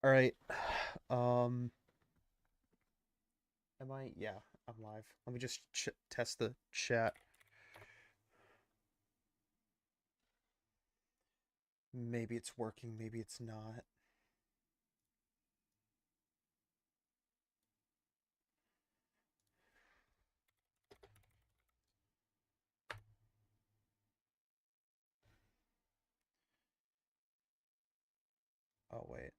All right. Um, am I? Yeah, I'm live. Let me just test the chat. Maybe it's working, maybe it's not. Oh, wait.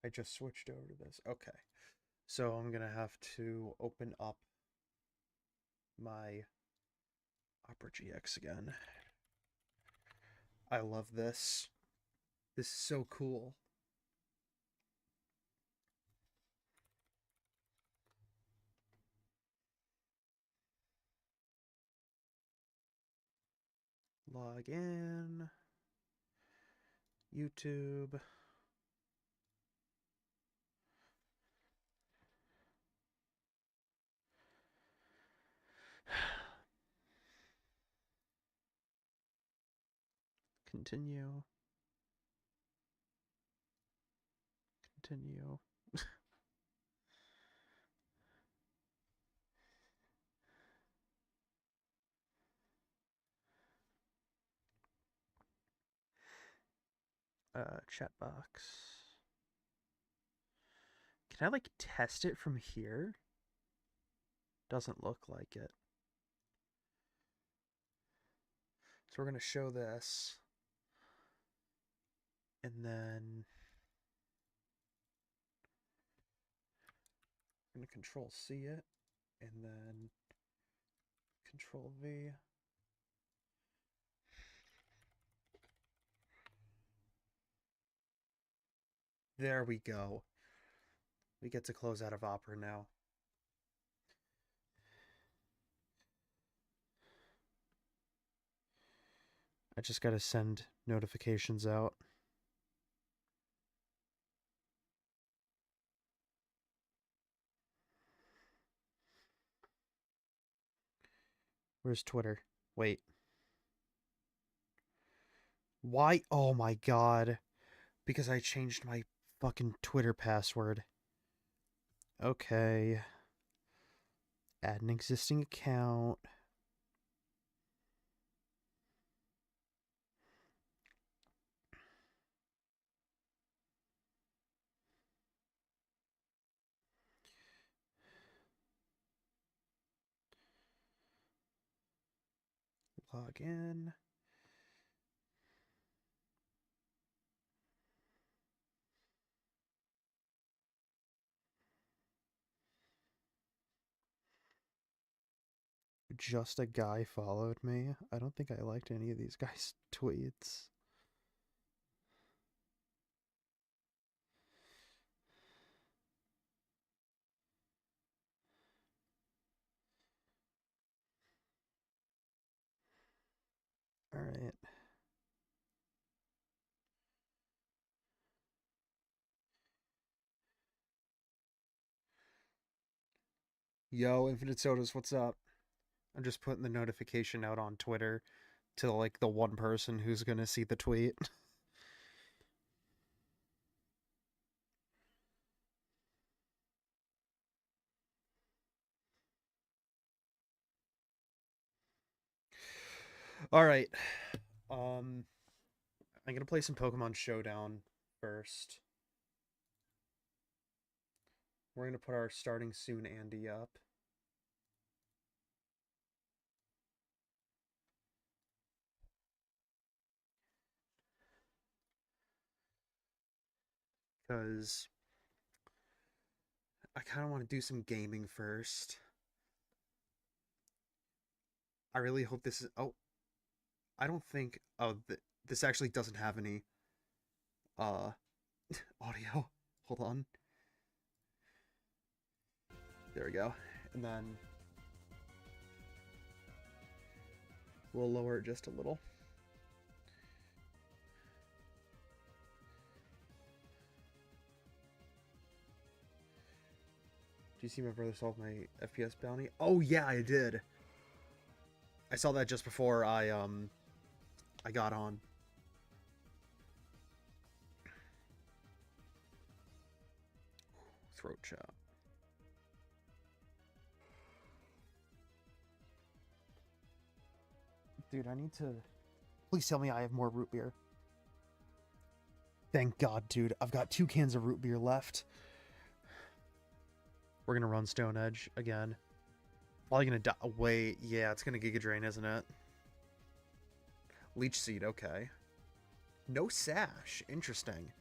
I just switched over to this. Okay. So I'm gonna have to open up my Opera GX again. I love this. This is so cool. Log in. YouTube. Continue. Continue. Chat box. Can I like test it from here? Doesn't look like it. So we're gonna show this. And then I'm going to Control C it, and then Control V. There we go. We get to close out of Opera now. I just got to send notifications out. Where's Twitter? Wait. Why? Oh my god. Because I changed my fucking Twitter password. Okay. Add an existing account. Log in. Just a guy followed me. I don't think I liked any of these guys' tweets. Alright. Yo, Infinite Sodas, what's up? I'm just putting the notification out on Twitter to like the one person who's gonna see the tweet. All right. Um I'm gonna play some Pokemon Showdown first. We're gonna put our starting soon Andy up. Because I kinda wanna do some gaming first. I really hope this is I don't think this actually doesn't have any uh audio. Hold on. There we go. And then we'll lower it just a little. Do you see my brother solve my FPS bounty? Oh yeah, I did. I saw that just before I got on. Throat chop. Dude, I need to... Please tell me I have more root beer. Thank God, dude. I've got 2 cans of root beer left. We're gonna run Stone Edge again. Probably gonna die. Wait, yeah, it's gonna Giga Drain, isn't it? Leech Seed, okay. No Sash. Interesting.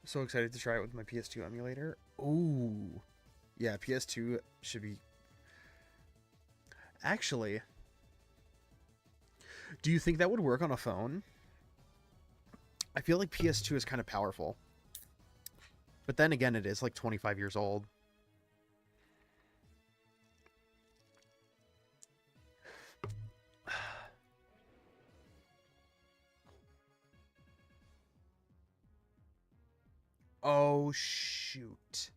So excited to try it with my PS2 emulator. Ooh. Yeah, PS2 should be... Actually, do you think that would work on a phone? I feel like PS2 is kind of powerful. But then again, it is like 25 years old. Oh, shoot.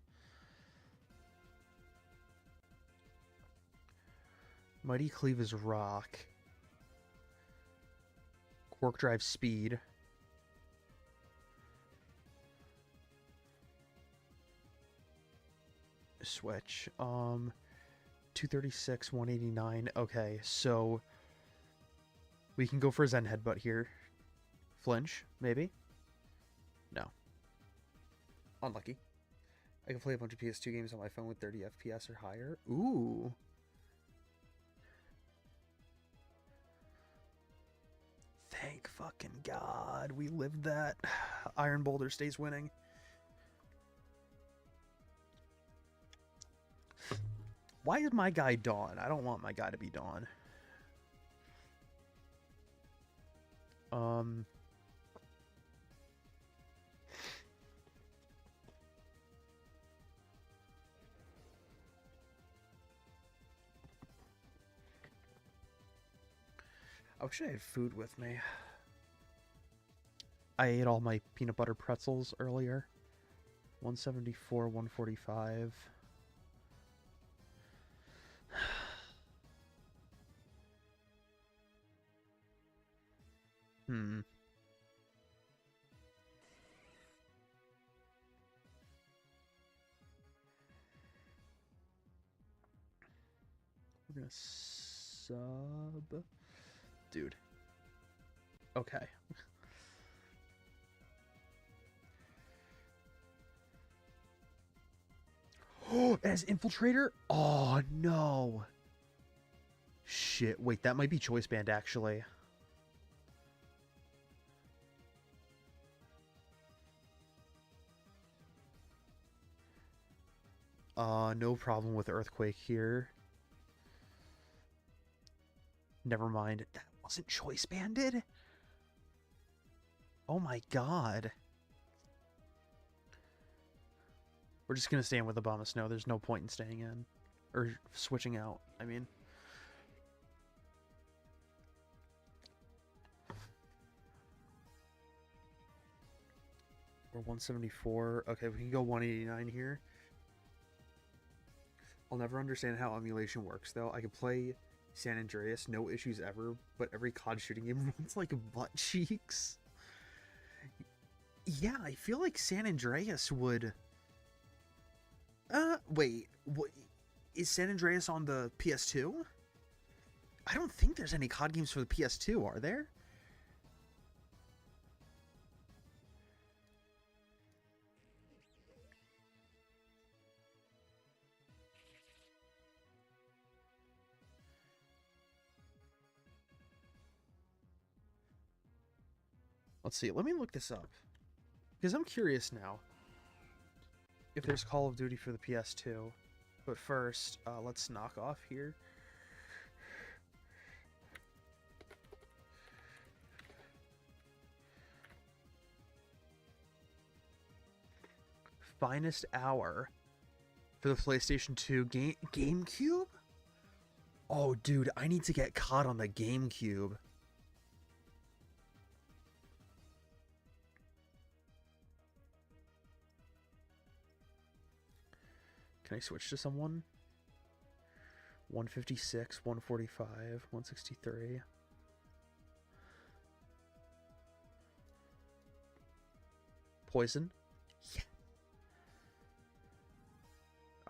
Mighty Cleave is rock. Quark Drive speed. Switch. 236, 189. Okay, so we can go for Zen Headbutt here. Flinch, maybe? No. Unlucky. I can play a bunch of PS2 games on my phone with 30 FPS or higher. Ooh. Thank fucking God. We lived that. Iron Boulder stays winning. Why is my guy Dawn? I don't want my guy to be Dawn. I wish I had food with me. I ate all my peanut butter pretzels earlier. 174, 145. Hmm. We're gonna sub... Dude. Okay. Oh, as Infiltrator? Oh, no. Shit. Wait, that might be Choice Band, actually. No problem with Earthquake here. Never mind. That wasn't Choice Banded? Oh my God. We're just gonna stay in with Abomasnow. There's no point in staying in. Or switching out, I mean. We're 174. Okay, we can go 189 here. I'll never understand how emulation works, though. I can play San Andreas, no issues ever, but every COD shooting game runs like butt cheeks. Yeah, I feel like San Andreas would... wait. What, is San Andreas on the PS2? I don't think there's any COD games for the PS2, are there? Let's see. Let me look this up. Because I'm curious now if there's Call of Duty for the PS2. But first, let's knock off here. Finest hour for the PlayStation 2 GameCube? Oh, dude, I need to get COD on the GameCube. Can I switch to someone? 156, 145, 163. Poison? Yeah.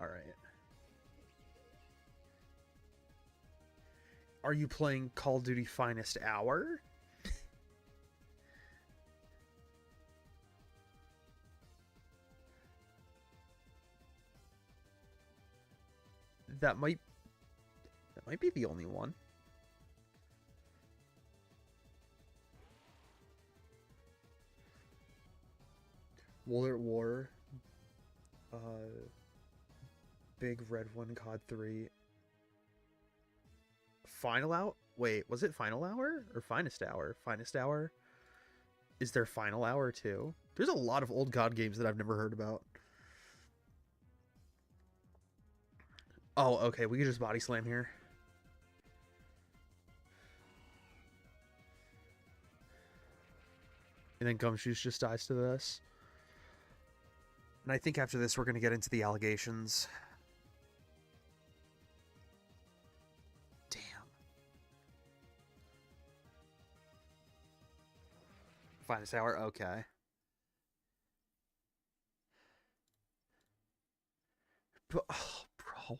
Alright. Are you playing Call of Duty Finest Hour? That might be the only one. World at War, Big Red One, COD 3. Final Hour? Wait, was it Final Hour or Finest Hour? Finest Hour? Is there Final Hour too? There's a lot of old COD games that I've never heard about. Oh, okay, we can just body slam here. And then Gumshoes just dies to this. And I think after this we're going to get into the allegations. Damn. Finest Hour, okay. But, oh, bro.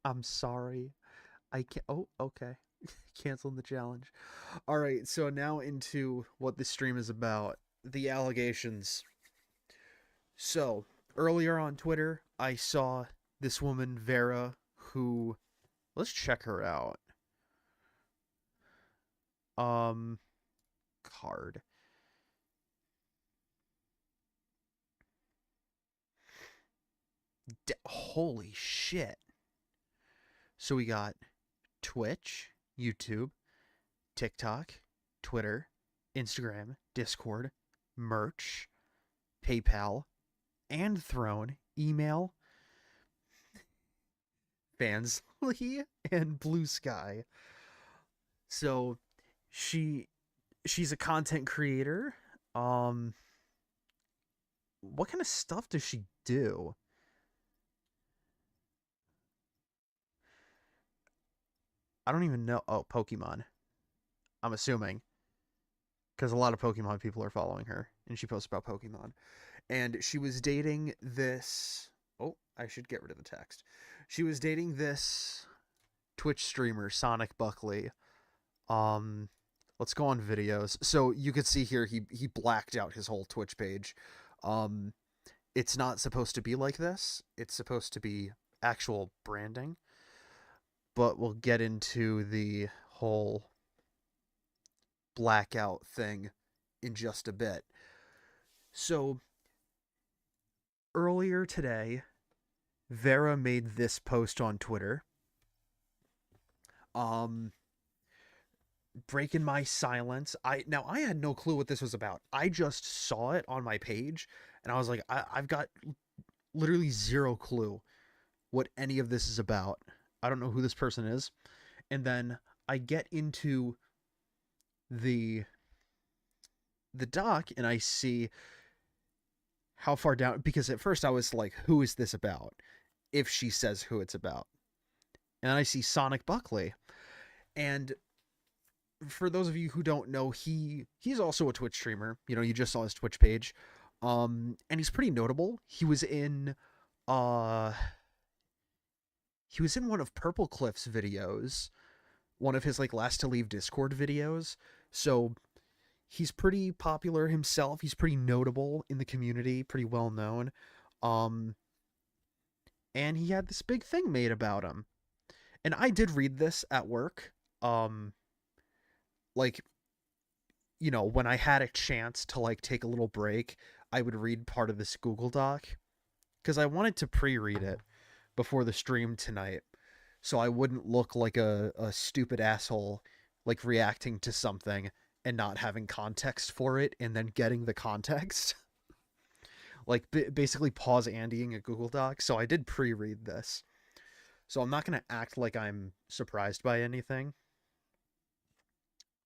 I'm sorry. I can't. Oh, okay. Canceling the challenge. All right, so now into what this stream is about, the allegations. So, earlier on Twitter, I saw this woman, Vera, who. Let's check her out. Card. Holy shit. So we got Twitch, YouTube, TikTok, Twitter, Instagram, Discord, merch, PayPal, and Throne, email, Fansly, and Blue Sky. So she's a content creator. What kind of stuff does she do? I don't even know. Oh, Pokemon. I'm assuming. Because a lot of Pokemon people are following her. And she posts about Pokemon. And she was dating this. Oh, I should get rid of the text. She was dating this Twitch streamer, Sonic Buckley. Let's go on videos. So you could see here he blacked out his whole Twitch page. It's not supposed to be like this. It's supposed to be actual branding. But we'll get into the whole blackout thing in just a bit. So earlier today, Vera made this post on Twitter. Breaking my silence. I had no clue what this was about. I just saw it on my page and I was like, I've got literally zero clue what any of this is about. I don't know who this person is. And then I get into the doc and I see how far down, because at first I was like, who is this about? If she says who it's about. And I see Sonic Buckley. And for those of you who don't know, he's also a Twitch streamer. You know, you just saw his Twitch page. And he's pretty notable. He was in one of Purple Cliff's videos, one of his like last to leave Discord videos. So he's pretty popular himself. He's pretty notable in the community, pretty well known. And he had this big thing made about him. And I did read this at work. Like, you know, when I had a chance to like take a little break, I would read part of this Google Doc because I wanted to pre-read it before the stream tonight, so I wouldn't look like a stupid asshole like reacting to something and not having context for it and then getting the context. Like basically pause Andying a Google Doc. So I did pre-read this. So I'm not going to act like I'm surprised by anything.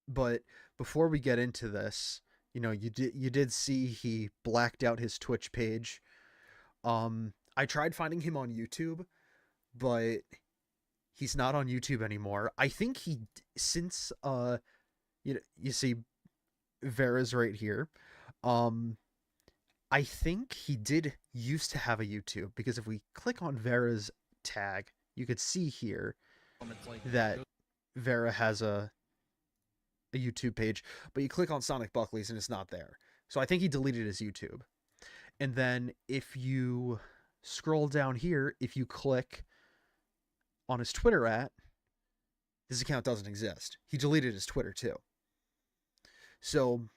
But before we get into this, you did see he blacked out his Twitch page. I tried finding him on YouTube, but he's not on YouTube anymore. I think since you see Vera's right here. Um I think he did used to have a YouTube, because if we click on Vera's tag, you could see here that Vera has a YouTube page, but you click on Sonic Buckley's and it's not there. So I think he deleted his YouTube. And then if you scroll down here, if you click on his Twitter his account doesn't exist. He deleted his Twitter too. So,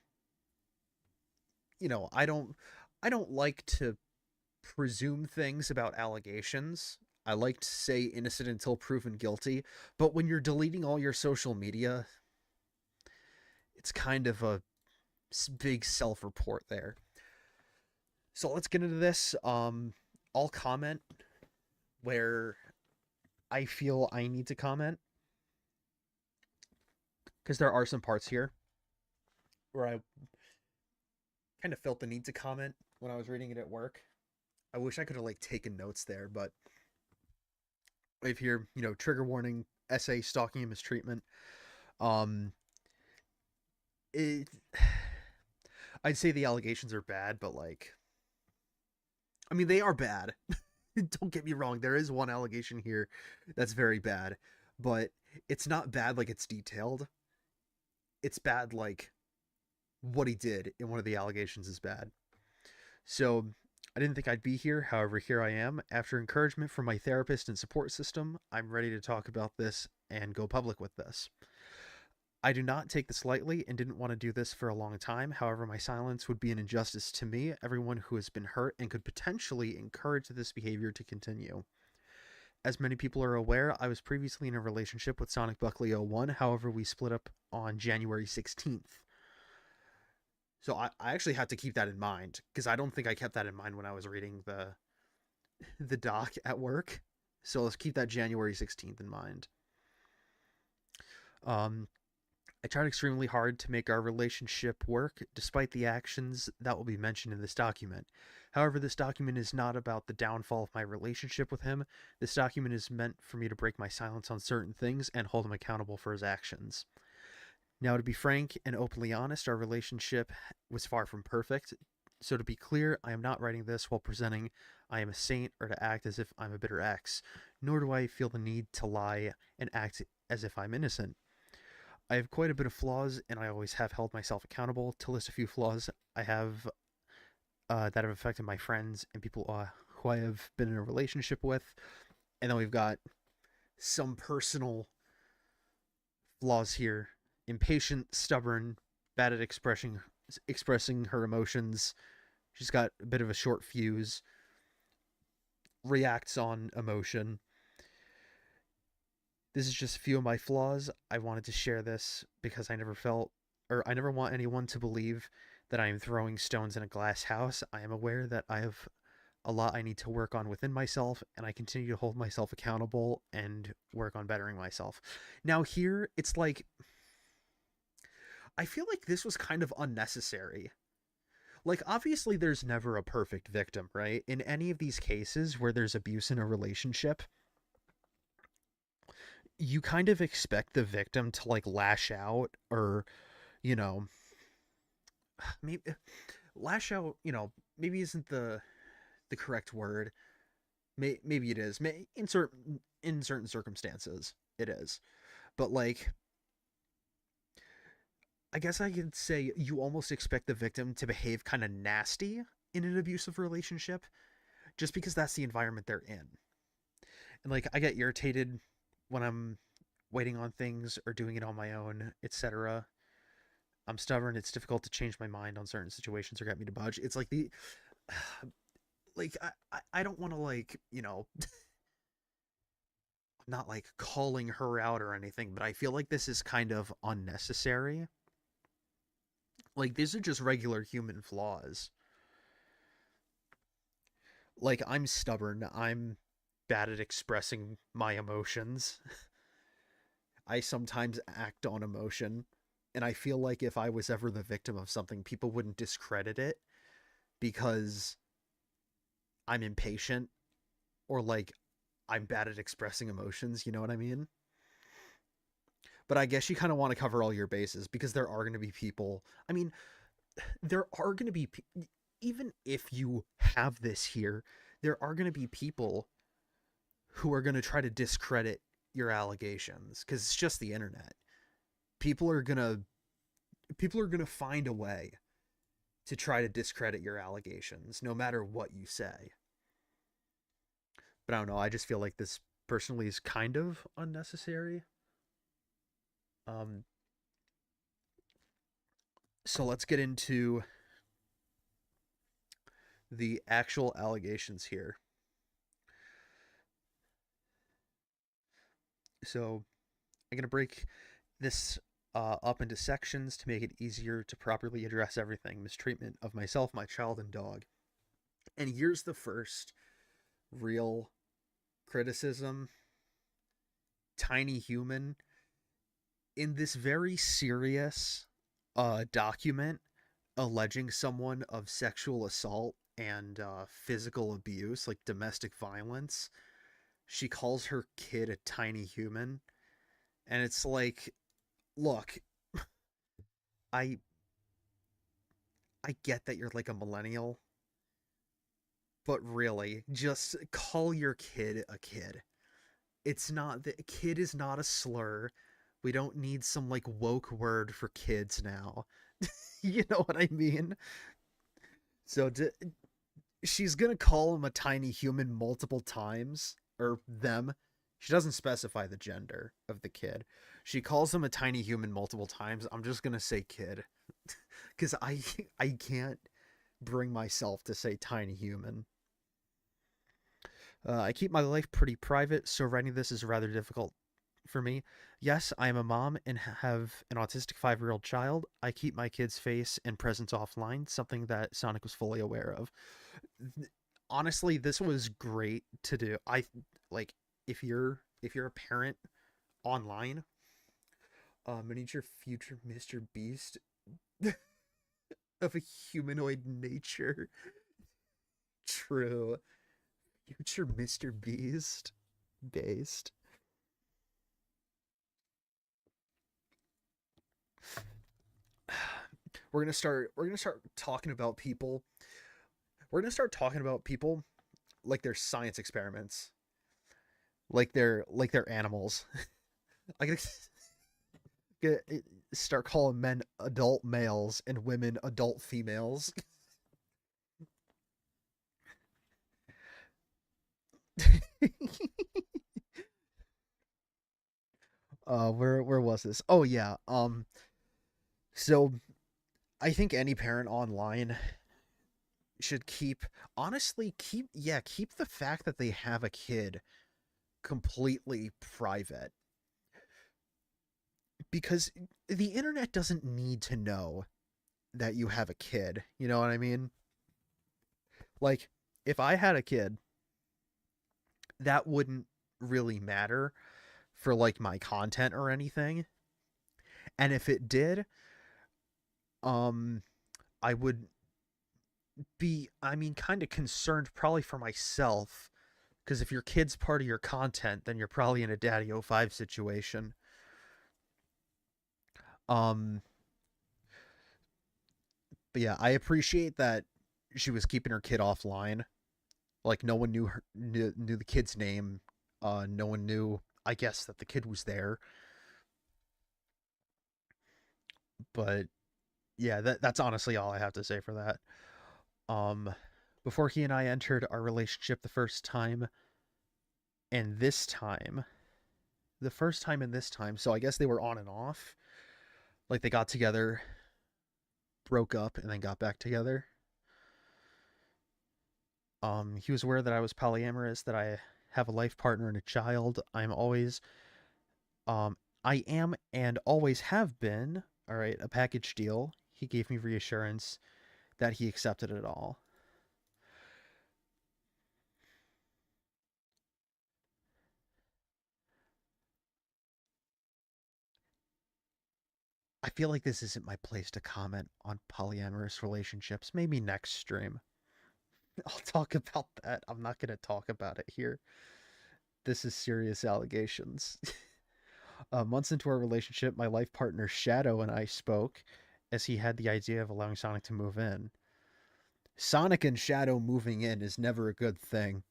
I don't like to presume things about allegations. I like to say innocent until proven guilty, but when you're deleting all your social media, it's kind of a big self-report there. So let's get into this. I'll comment where I feel I need to comment, because there are some parts here where I kind of felt the need to comment when I was reading it at work. I wish I could have like taken notes there, but if here, trigger warning, essay, stalking and mistreatment. Um, it, I'd say the allegations are bad, but like, I mean, they are bad. Don't get me wrong. There is one allegation here that's very bad, but it's not bad like it's detailed. It's bad like what he did in one of the allegations is bad. So I didn't think I'd be here. However, here I am. After encouragement from my therapist and support system, I'm ready to talk about this and go public with this. I do not take this lightly and didn't want to do this for a long time. However, my silence would be an injustice to me, everyone who has been hurt, and could potentially encourage this behavior to continue. As many people are aware, I was previously in a relationship with Sonic Buckley 01. However, we split up on January 16th. So I actually had to keep that in mind, because I don't think I kept that in mind when I was reading the doc at work. So let's keep that January 16th in mind. I tried extremely hard to make our relationship work, despite the actions that will be mentioned in this document. However, this document is not about the downfall of my relationship with him. This document is meant for me to break my silence on certain things and hold him accountable for his actions. Now, to be frank and openly honest, our relationship was far from perfect. So to be clear, I am not writing this while presenting I am a saint or to act as if I'm a bitter ex, nor do I feel the need to lie and act as if I'm innocent. I have quite a bit of flaws, and I always have held myself accountable. To list a few flaws I have that have affected my friends and people who I have been in a relationship with. And then we've got some personal flaws here. Impatient, stubborn, bad at expressing her emotions. She's got a bit of a short fuse. Reacts on emotion. This is just a few of my flaws. I wanted to share this because I never want anyone to believe that I am throwing stones in a glass house. I am aware that I have a lot I need to work on within myself, and I continue to hold myself accountable and work on bettering myself. Now here, it's like, I feel like this was kind of unnecessary. Like, obviously there's never a perfect victim, right? In any of these cases where there's abuse in a relationship, you kind of expect the victim to like lash out, or you know maybe lash out, maybe isn't the correct word. Maybe it is. In certain circumstances it is, but like, I guess I could say you almost expect the victim to behave kind of nasty in an abusive relationship, just because that's the environment they're in. And like, I get irritated when I'm waiting on things or doing it on my own, etc. I'm stubborn. It's difficult to change my mind on certain situations or get me to budge. It's like like I don't want to like, I'm not like calling her out or anything, but I feel like this is kind of unnecessary. Like, these are just regular human flaws. Like, I'm stubborn. I'm bad at expressing my emotions. I sometimes act on emotion. And I feel like if I was ever the victim of something, people wouldn't discredit it because I'm impatient or like I'm bad at expressing emotions, you know what I mean? But I guess you kind of want to cover all your bases because there are going to be people. I mean, there are going to be, even if you have this here, there are going to be people who are going to try to discredit your allegations because it's just the internet. People are going to people are going to find a way to try to discredit your allegations no matter what you say. But I don't know, I just feel like this personally is kind of unnecessary. Um so let's get into the actual allegations here. So I'm going to break this up into sections to make it easier to properly address everything: mistreatment of myself, my child, and dog. And here's the first real criticism. Tiny Human, in this very serious document alleging someone of sexual assault and physical abuse, like domestic violence, she calls her kid a tiny human. And it's like, look, I I get that you're like a millennial, but really, just call your kid a kid. It's not, the kid is not a slur. We don't need some like woke word for kids now. You know what I mean? So she's gonna call him a tiny human multiple times, or them. She doesn't specify the gender of the kid. She calls him a tiny human multiple times. I'm just gonna say kid, because I can't bring myself to say tiny human. I keep my life pretty private, so writing this is rather difficult for me. Yes, I am a mom and have an autistic 5-year-old child. I keep my kid's face and presence offline, something that Sonic was fully aware of. Honestly, this was great to do. I like, if you're a parent online, miniature future Mr. Beast of a humanoid nature. True. Future Mr. Beast based. We're gonna start talking about people. We're gonna start talking about people like they're science experiments, like they're animals. Like, start calling men adult males and women adult females. Where was this? Oh yeah. So I think any parent online should keep the fact that they have a kid completely private, because the internet doesn't need to know that you have a kid. You know what I mean? Like, if I had a kid, that wouldn't really matter for like my content or anything. And if it did, um I would be, I mean, kind of concerned probably for myself, because if your kid's part of your content, then you're probably in a Daddy O5 situation. Um but yeah, I appreciate that she was keeping her kid offline. Like, no one knew the kid's name. No one knew, I guess, that the kid was there. But yeah, that's honestly all I have to say for that. Um, Before he and I entered our relationship the first time and this time, the first time and this time, so I guess they were on and off. Like, they got together, broke up, and then got back together. He was aware that I was polyamorous, that I have a life partner and a child. Um, I am and always have been, all right, a package deal. He gave me reassurance that he accepted it all. I feel like this isn't my place to comment on polyamorous relationships. Maybe next stream. I'll talk about that. I'm not going to talk about it here. This is serious allegations. Months into our relationship, my life partner Shadow and I spoke as he had the idea of allowing Sonic to move in. Sonic and Shadow moving in is never a good thing.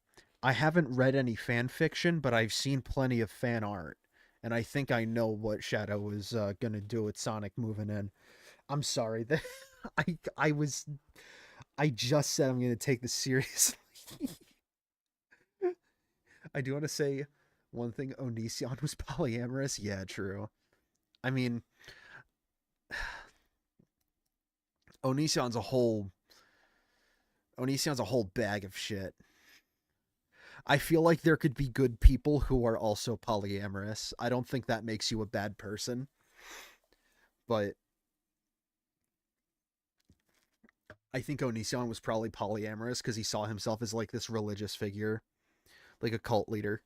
I haven't read any fan fiction, but I've seen plenty of fan art, and I think I know what Shadow is gonna do with Sonic moving in. I'm sorry that I was I just said I'm gonna take this seriously. I do want to say one thing. Onision was polyamorous. Yeah, true. I mean, Onision's a whole Onision's a whole bag of shit. I feel like there could be good people who are also polyamorous. I don't think that makes you a bad person, but I think Onision was probably polyamorous because he saw himself as like this religious figure, like a cult leader.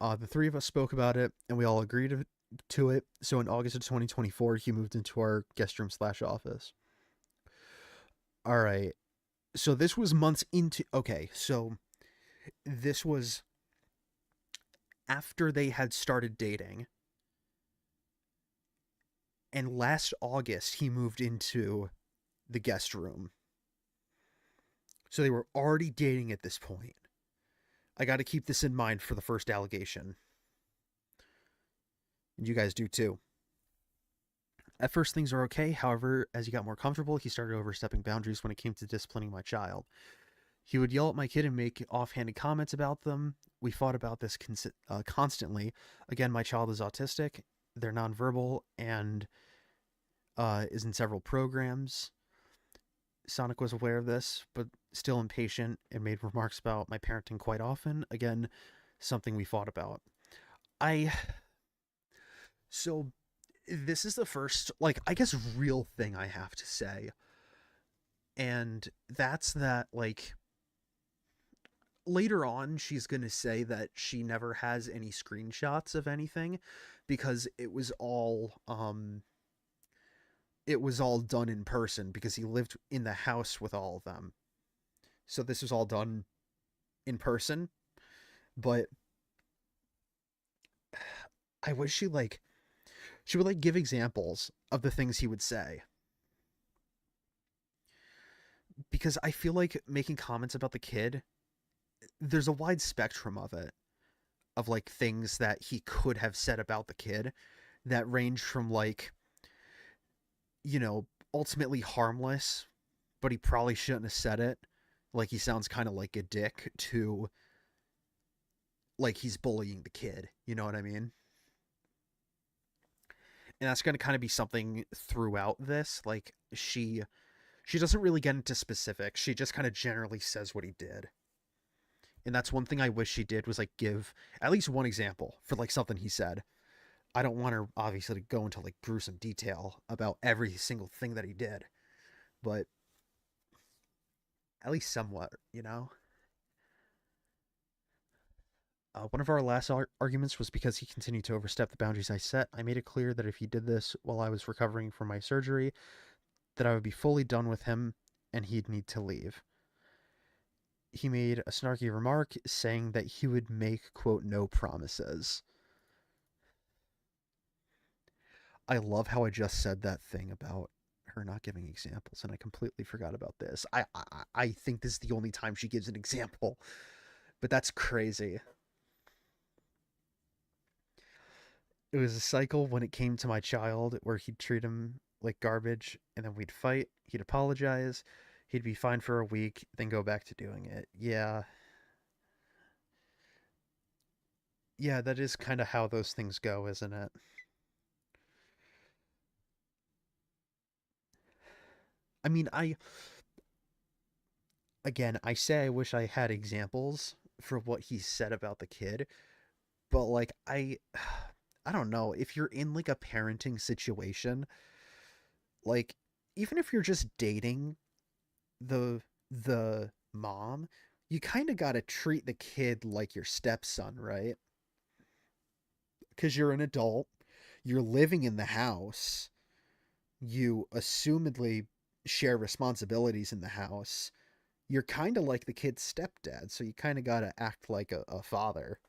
The three of us spoke about it and we all agreed to it. So in August of 2024, he moved into our guest room slash office. All right. So this was months into. Okay. So this was after they had started dating. And last August, he moved into the guest room. So they were already dating at this point. I got to keep this in mind for the first allegation. And you guys do too. At first, things are okay. However, as he got more comfortable, he started overstepping boundaries when it came to disciplining my child. He would yell at my kid and make offhanded comments about them. We fought about this constantly. Again, my child is autistic. They're nonverbal and is in several programs. Sonic was aware of this, but still impatient and made remarks about my parenting quite often. Again, something we fought about. I so this is the first, like, I guess real thing I have to say. And that's that, like, later on she's going to say that she never has any screenshots of anything because it was all done in person because he lived in the house with all of them. So this was all done in person, but I wish she would like give examples of the things he would say because I feel like making comments about the kid, there's a wide spectrum of it, of like things that he could have said about the kid that range from like, ultimately harmless, but he probably shouldn't have said it. Like he sounds kind of like a dick to like he's bullying the kid. You know what I mean? And that's going to kind of be something throughout this. Like she doesn't really get into specifics. She just kind of generally says what he did. And that's one thing I wish she did was like give at least one example for like something he said. I don't want her obviously to go into like gruesome detail about every single thing that he did, but at least somewhat, you know? One of our last arguments was because he continued to overstep the boundaries I set. I made it clear that if he did this while I was recovering from my surgery, that I would be fully done with him and he'd need to leave. He made a snarky remark saying that he would make, quote, no promises. I love how I just said that thing about her not giving examples, and I completely forgot about this. I think this is the only time she gives an example, but that's crazy. It was a cycle when it came to my child where he'd treat him like garbage, and then we'd fight. He'd apologize. He'd be fine for a week, then go back to doing it. Yeah, yeah, that is kind of how those things go, isn't it? I mean, I say I wish I had examples for what he said about the kid, but like I don't know, if you're in like a parenting situation, like even if you're just dating the mom, you kind of got to treat the kid like your stepson, right? because you're an adult, you're living in the house, you assumedly share responsibilities in the house. You're kind of like the kid's stepdad, so you kind of got to act like a father.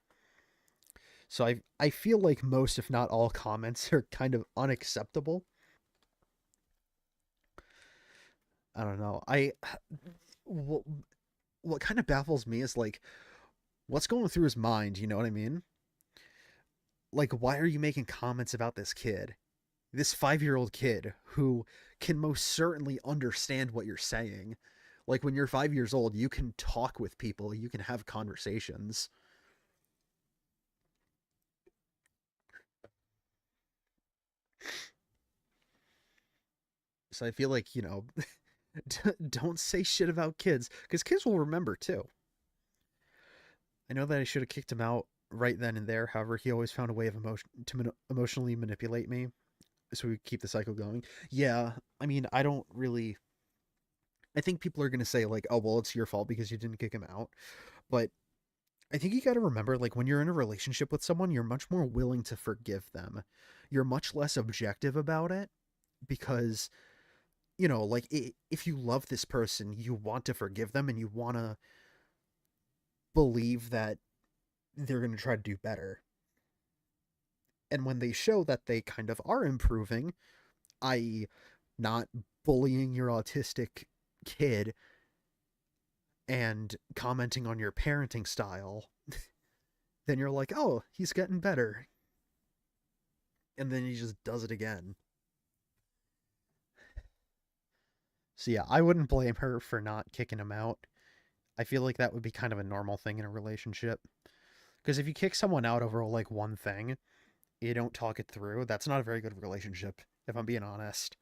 So I feel like most, if not all, comments are kind of unacceptable. I don't know. What, what kind of baffles me is like what's going through his mind. You know what I mean? Like, why are you making comments about this kid? This 5-year-old kid who can most certainly understand what you're saying. Like, when you're 5 years old, you can talk with people, you can have conversations. So I feel like, don't say shit about kids, because kids will remember too. I know that I should have kicked him out right then and there. However, he always found a way of emotionally manipulate me so we keep the cycle going. Yeah, I mean, I don't really. I think people are going to say, like, oh, well, it's your fault because you didn't kick him out. But I think you got to remember, like, when you're in a relationship with someone, you're much more willing to forgive them. You're much less objective about it because, like, if you love this person, you want to forgive them and you want to believe that they're going to try to do better. And when they show that they kind of are improving, i.e., not bullying your autistic kid and commenting on your parenting style, then you're like, oh, he's getting better. And then he just does it again. So yeah, I wouldn't blame her for not kicking him out. I feel like that would be kind of a normal thing in a relationship. Because if you kick someone out over like one thing, you don't talk it through, that's not a very good relationship, if I'm being honest.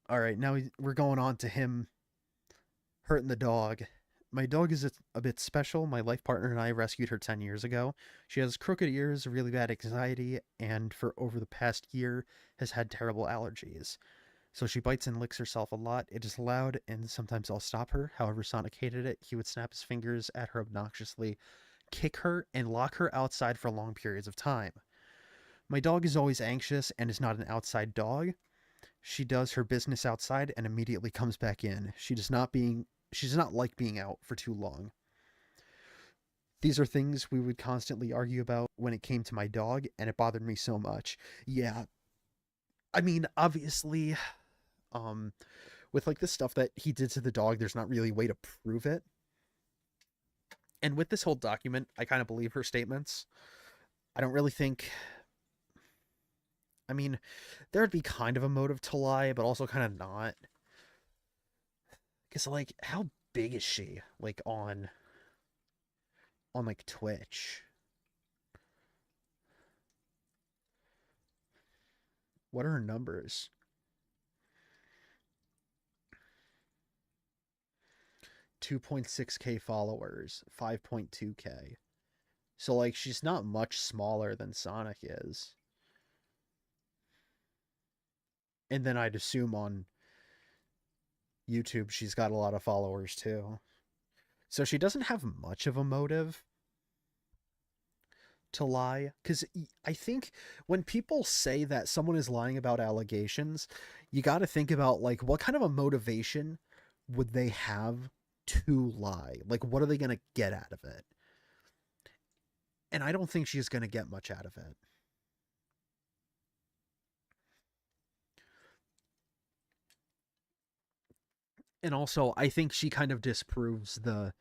All right, now we're going on to him hurting the dog. My dog is a bit special. My life partner and I rescued her 10 years ago. She has crooked ears, really bad anxiety, and for over the past year has had terrible allergies. So she bites and licks herself a lot. It is loud, and sometimes I'll stop her. However, Sonic hated it. He would snap his fingers at her obnoxiously, kick her, and lock her outside for long periods of time. My dog is always anxious and is not an outside dog. She does her business outside and immediately comes back in. She does not like being out for too long. These are things we would constantly argue about when it came to my dog, and it bothered me so much. Yeah, I mean, obviously, um, with like the stuff that he did to the dog, there's not really a way to prove it. And with this whole document, I kind of believe her statements. I don't really think. I mean, there'd be kind of a motive to lie, but also kind of not. Because like, how big is she? Like on like Twitch. What are her numbers? 2.6K followers, 5.2K. So like she's not much smaller than Sonic is. And then I'd assume on YouTube she's got a lot of followers too. So she doesn't have much of a motive to lie, cuz I think when people say that someone is lying about allegations, you got to think about like what kind of a motivation would they have to lie? Like what are they going to get out of it? And I don't think she's going to get much out of it. And also, I think she kind of disproves the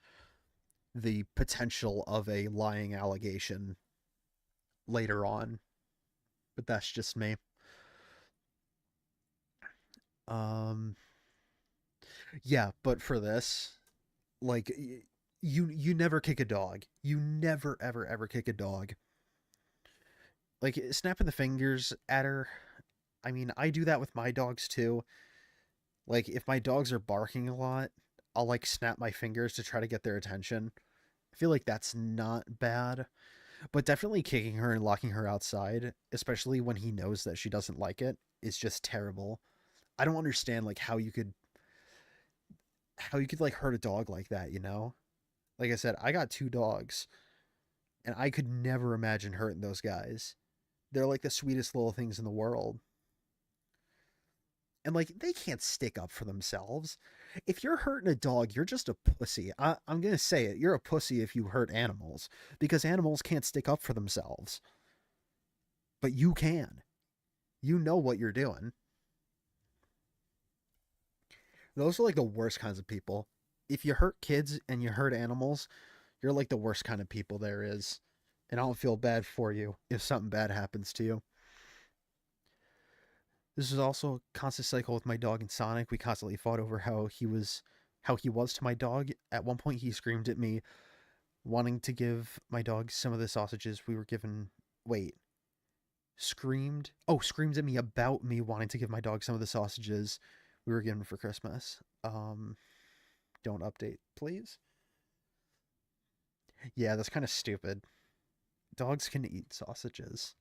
potential of a lying allegation later on, but that's just me. Um yeah, but for this, like you never kick a dog. You never ever kick a dog. Like snapping the fingers at her. I mean, I do that with my dogs too. Like if my dogs are barking a lot, I'll like snap my fingers to try to get their attention. I feel like that's not bad, but definitely kicking her and locking her outside, especially when he knows that she doesn't like it, is just terrible. I don't understand like how you could like hurt a dog like that, you know? Like I said, I got two dogs And I could never imagine hurting those guys. They're like the sweetest little things in the world. And like they can't stick up for themselves. If you're hurting a dog, you're just a pussy. I'm gonna say it. You're a pussy if you hurt animals because animals can't stick up for themselves, but you can. You know what you're doing. Those are like the worst kinds of people. If you hurt kids and you hurt animals, you're like the worst kind of people there is. And I don't feel bad for you if something bad happens to you. This is also a constant cycle with my dog and Sonic. We constantly fought over how he was to my dog. At one point he screamed at me wanting to give my dog some of the sausages we were given. Wait. Screamed at me about me wanting to give my dog some of the sausages we were given for Christmas. Don't update, please. Yeah, that's kind of stupid. Dogs can eat sausages.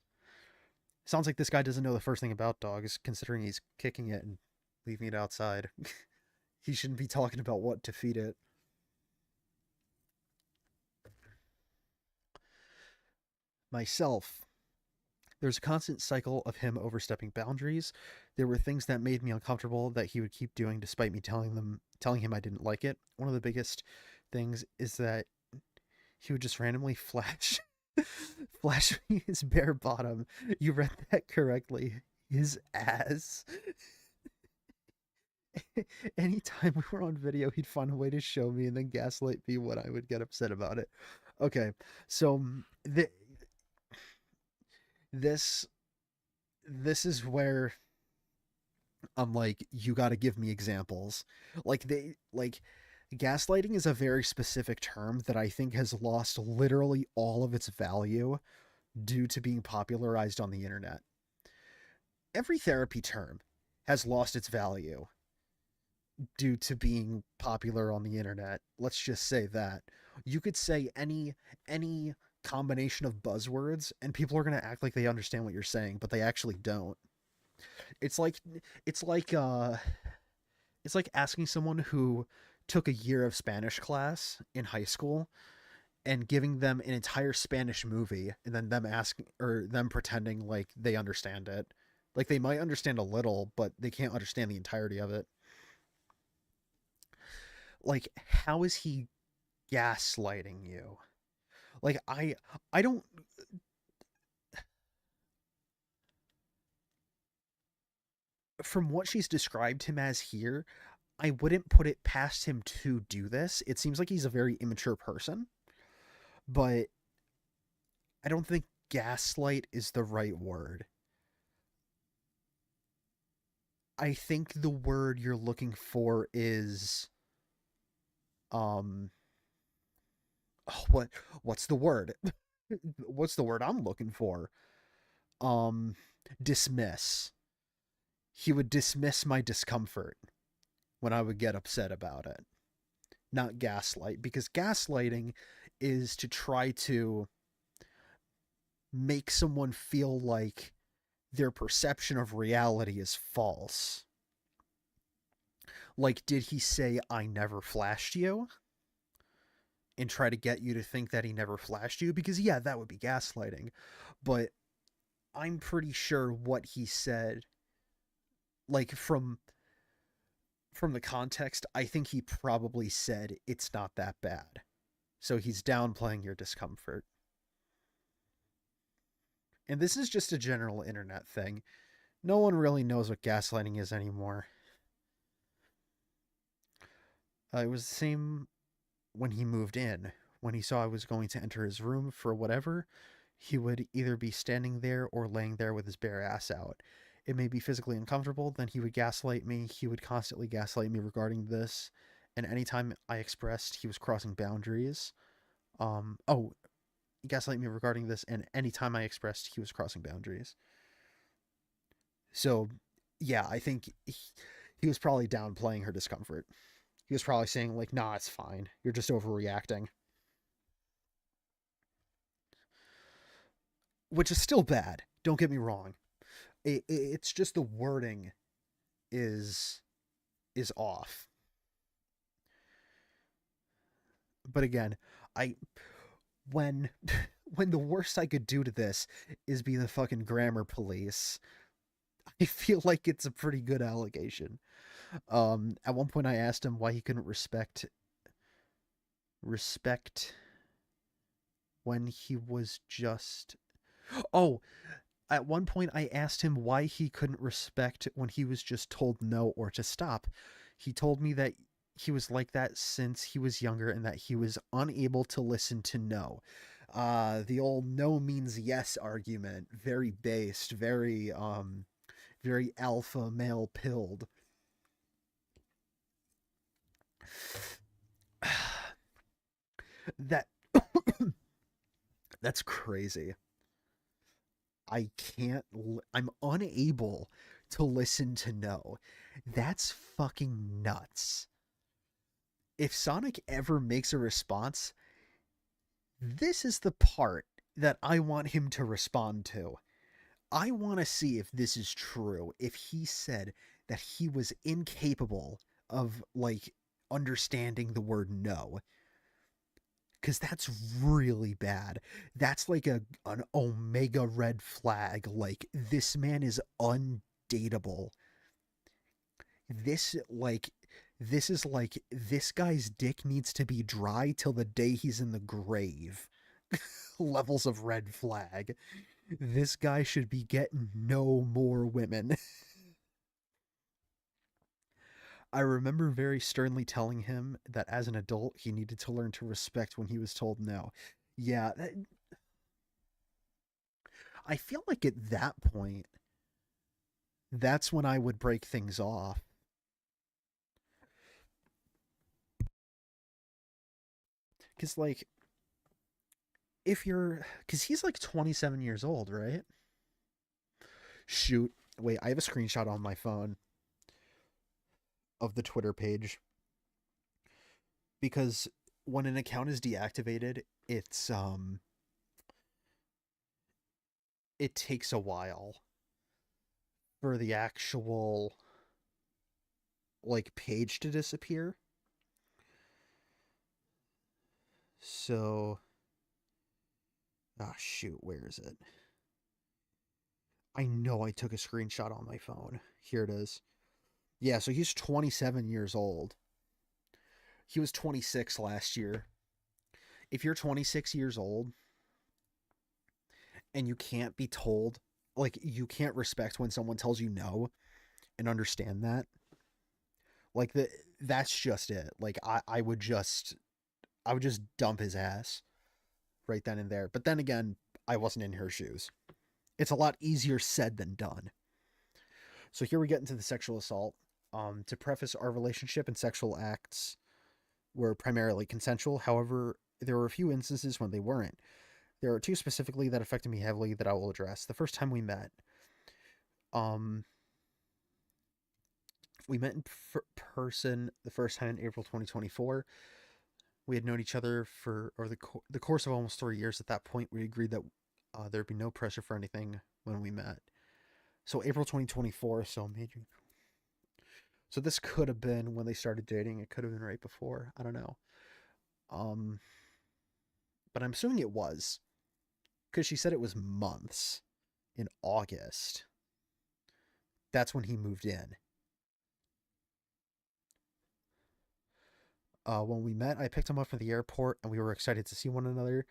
Sounds like this guy doesn't know the first thing about dogs, considering he's kicking it and leaving it outside. He shouldn't be talking about what to feed it. Myself. There's a constant cycle of him overstepping boundaries. There were things that made me uncomfortable that he would keep doing despite me telling him I didn't like it. One of the biggest things is that he would just randomly flash me his bare bottom. You read that correctly. His ass. Anytime we were on video, he'd find a way to show me and then gaslight me when I would get upset about it. Okay, so this this is where I'm like, you got to give me examples. Like gaslighting is a very specific term that I think has lost literally all of its value due to being popularized on the internet. Every therapy term has lost its value due to being popular on the internet. Let's just say that. You could say any combination of buzzwords and people are going to act like they understand what you're saying, but they actually don't. It's like it's like uh it's like asking someone who took a year of Spanish class in high school and giving them an entire Spanish movie and then them pretending like they understand it. Like they might understand a little, but they can't understand the entirety of it. Like how is he gaslighting you? Like I don't from what she's described him as here, I wouldn't put it past him to do this. It seems like he's a very immature person, but I don't think gaslight is the right word. I think the word you're looking for is um oh, what's the word? What's the word I'm looking for? Um dismiss. He would dismiss my discomfort when I would get upset about it. Not gaslight, because gaslighting is to try to make someone feel like their perception of reality is false. Like, did he say, I never flashed you? And try to get you to think that he never flashed you? Because, yeah, that would be gaslighting. But I'm pretty sure what he said, like, from the context, I think he probably said it's not that bad. So he's downplaying your discomfort. And this is just a general internet thing. No one really knows what gaslighting is anymore. It was the same when he moved in. When he saw I was going to enter his room for whatever, he would either be standing there or laying there with his bare ass out. It made me physically uncomfortable. Then he would gaslight me. He would constantly gaslight me regarding this. And anytime I expressed he was crossing boundaries, oh, gaslight me regarding this. And anytime I expressed he was crossing boundaries. So, yeah, I think he was probably downplaying her discomfort. He was probably saying, like, nah, it's fine. You're just overreacting. Which is still bad. Don't get me wrong. It's just the wording is is off. But again, I when when the worst I could do to this is be the fucking grammar police, I feel like it's a pretty good allegation. At one point I asked him why he couldn't respect when he was just Oh, at one point I asked him why he couldn't respect when he was just told no or to stop. He told me that he was like that since he was younger and that he was unable to listen to no. The old no means yes argument, very based, very alpha male pilled. That that's crazy. I'm unable to listen to no. That's fucking nuts. If Sonic ever makes a response, this is the part that I want him to respond to. I want to see if this is true. If he said that he was incapable of, like, understanding the word no, because that's really bad. That's like an omega red flag. Like, this man is undateable. This like this is like this guy's dick needs to be dry till the day he's in the grave. Levels of red flag. This guy should be getting no more women. I remember very sternly telling him that as an adult, he needed to learn to respect when he was told no. Yeah, I feel like at that point, that's when I would break things off. Because, like, because he's like 27 years old, right? Shoot. Wait, I have a screenshot on my phone of the Twitter page. Because when an account is deactivated, it takes a while for the actual, like, page to disappear. So, shoot, where is it? I know I took a screenshot on my phone. Here it is. Yeah, so he's 27 years old. He was 26 last year. If you're 26 years old and you can't be told, like, you can't respect when someone tells you no and understand that, like, that's just it. Like, I would just dump his ass right then and there. But then again, I wasn't in her shoes. It's a lot easier said than done. So here we get into the sexual assault. To preface, our relationship and sexual acts were primarily consensual. However, there were a few instances when they weren't. There are two specifically that affected me heavily that I will address. The first time um, we met in person the first time in April 2024. We had known each other for the course of almost 3 years. At that point, we agreed that there'd be no pressure for anything when we met. So April 2024, so maybe. So this could have been when they started dating. It could have been right before. I don't know. Um, but I'm assuming it was, because she said it was months. In August, that's when he moved in. When we met, I picked him up from the airport, and we were excited to see one another.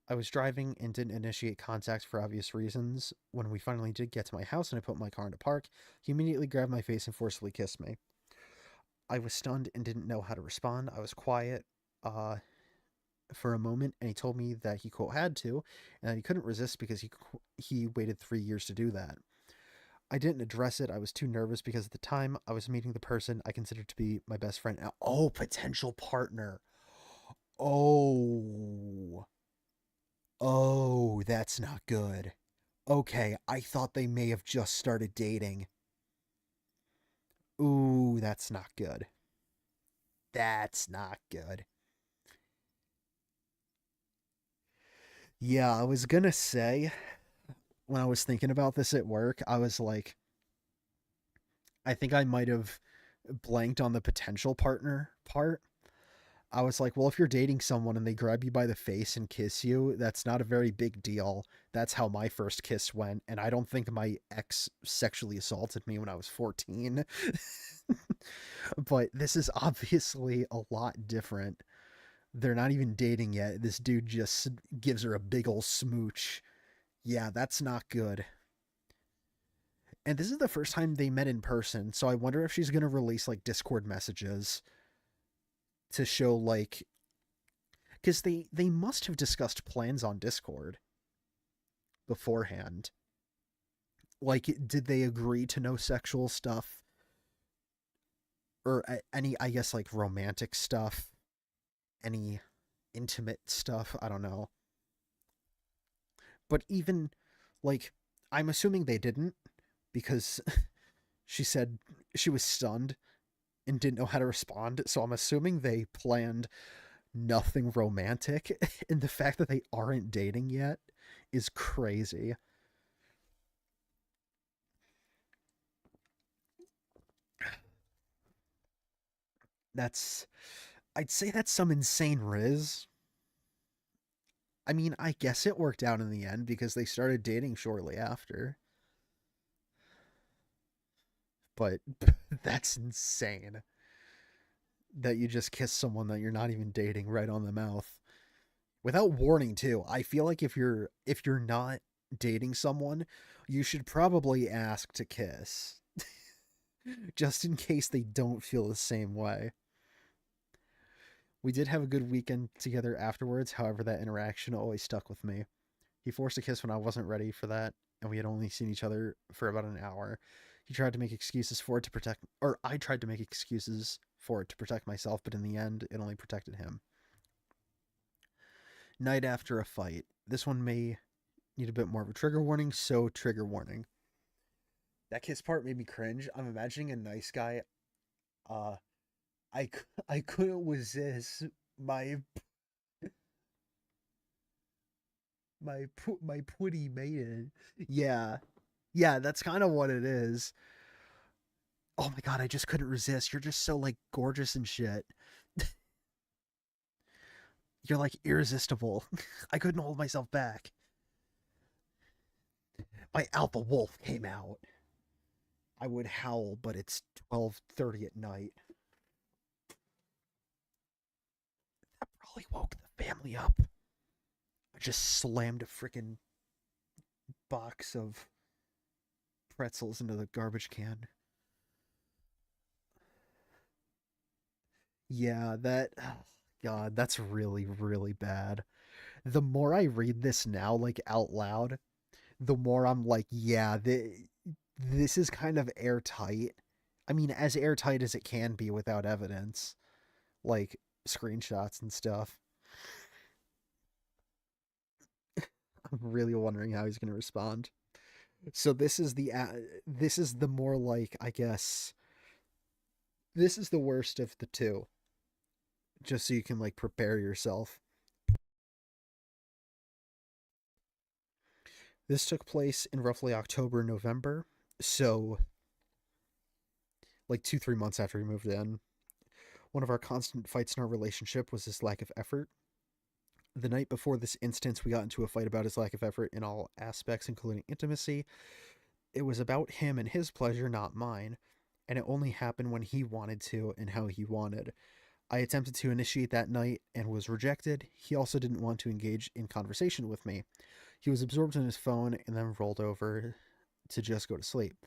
I was driving and didn't initiate contact for obvious reasons. When we finally did get to my house and I put my car in the park, he immediately grabbed my face and forcefully kissed me. I was stunned and didn't know how to respond. I was quiet for a moment, and he told me that he, quote, had to, and that he couldn't resist because he waited 3 years to do that. I didn't address it. I was too nervous because at the time I was meeting the person I considered to be my best friend. Oh, potential partner. Oh. Oh, that's not good. Okay, I thought they may have just started dating. Ooh, that's not good. That's not good. Yeah, I was gonna say, when I was thinking about this at work, I was like, I think I might have blanked on the potential partner part. I was like, well, if you're dating someone and they grab you by the face and kiss you, that's not a very big deal. That's how my first kiss went, and I don't think my ex sexually assaulted me when I was 14. But this is obviously a lot different. They're not even dating yet. This dude just gives her a big ol' smooch. Yeah, that's not good. And this is the first time they met in person, so I wonder if she's gonna release like Discord messages to show like, because they must have discussed plans on Discord beforehand. Like, did they agree to no sexual stuff or any, I guess, like romantic stuff, any intimate stuff? I don't know. But even like, I'm assuming they didn't because she said she was stunned and didn't know how to respond. So I'm assuming they planned nothing romantic. And the fact that they aren't dating yet is crazy. That's, I'd say that's some insane riz. I mean, I guess it worked out in the end because they started dating shortly after. But that's insane that you just kiss someone that you're not even dating right on the mouth without warning too. I feel like if you're not dating someone, you should probably ask to kiss just in case they don't feel the same way. We did have a good weekend together afterwards. However, that interaction always stuck with me. He forced a kiss when I wasn't ready for that, and we had only seen each other for about an hour. He tried to make excuses for it to protect, or I tried to make excuses for it to protect myself, but in the end, it only protected him. Night after a fight. This one may need a bit more of a trigger warning, so trigger warning. That kiss part made me cringe. I'm imagining a nice guy. Uh, I couldn't resist my my putty maiden. Yeah, yeah, that's kind of what it is. Oh my god, I just couldn't resist. You're just so like gorgeous and shit. You're like irresistible. I couldn't hold myself back. My alpha wolf came out. I would howl, but it's 12:30 at night. That probably woke the family up. I just slammed a freaking box of pretzels into the garbage can. Yeah, that God, that's really, really bad. The more I read this now, like out loud, the more I'm like, yeah, this is kind of airtight. I mean, as airtight as it can be without evidence, like screenshots and stuff. I'm really wondering how he's going to respond. So this is the more like, I guess this is the worst of the two, just so you can like prepare yourself. This took place in roughly October, November, so like 2, 3 months after we moved in. One of our constant fights in our relationship was his lack of effort. The night before this instance, we got into a fight about his lack of effort in all aspects, including intimacy. It was about him and his pleasure, not mine, and it only happened when he wanted to and how he wanted. I attempted to initiate that night and was rejected. He also didn't want to engage in conversation with me. He was absorbed in his phone and then rolled over to just go to sleep.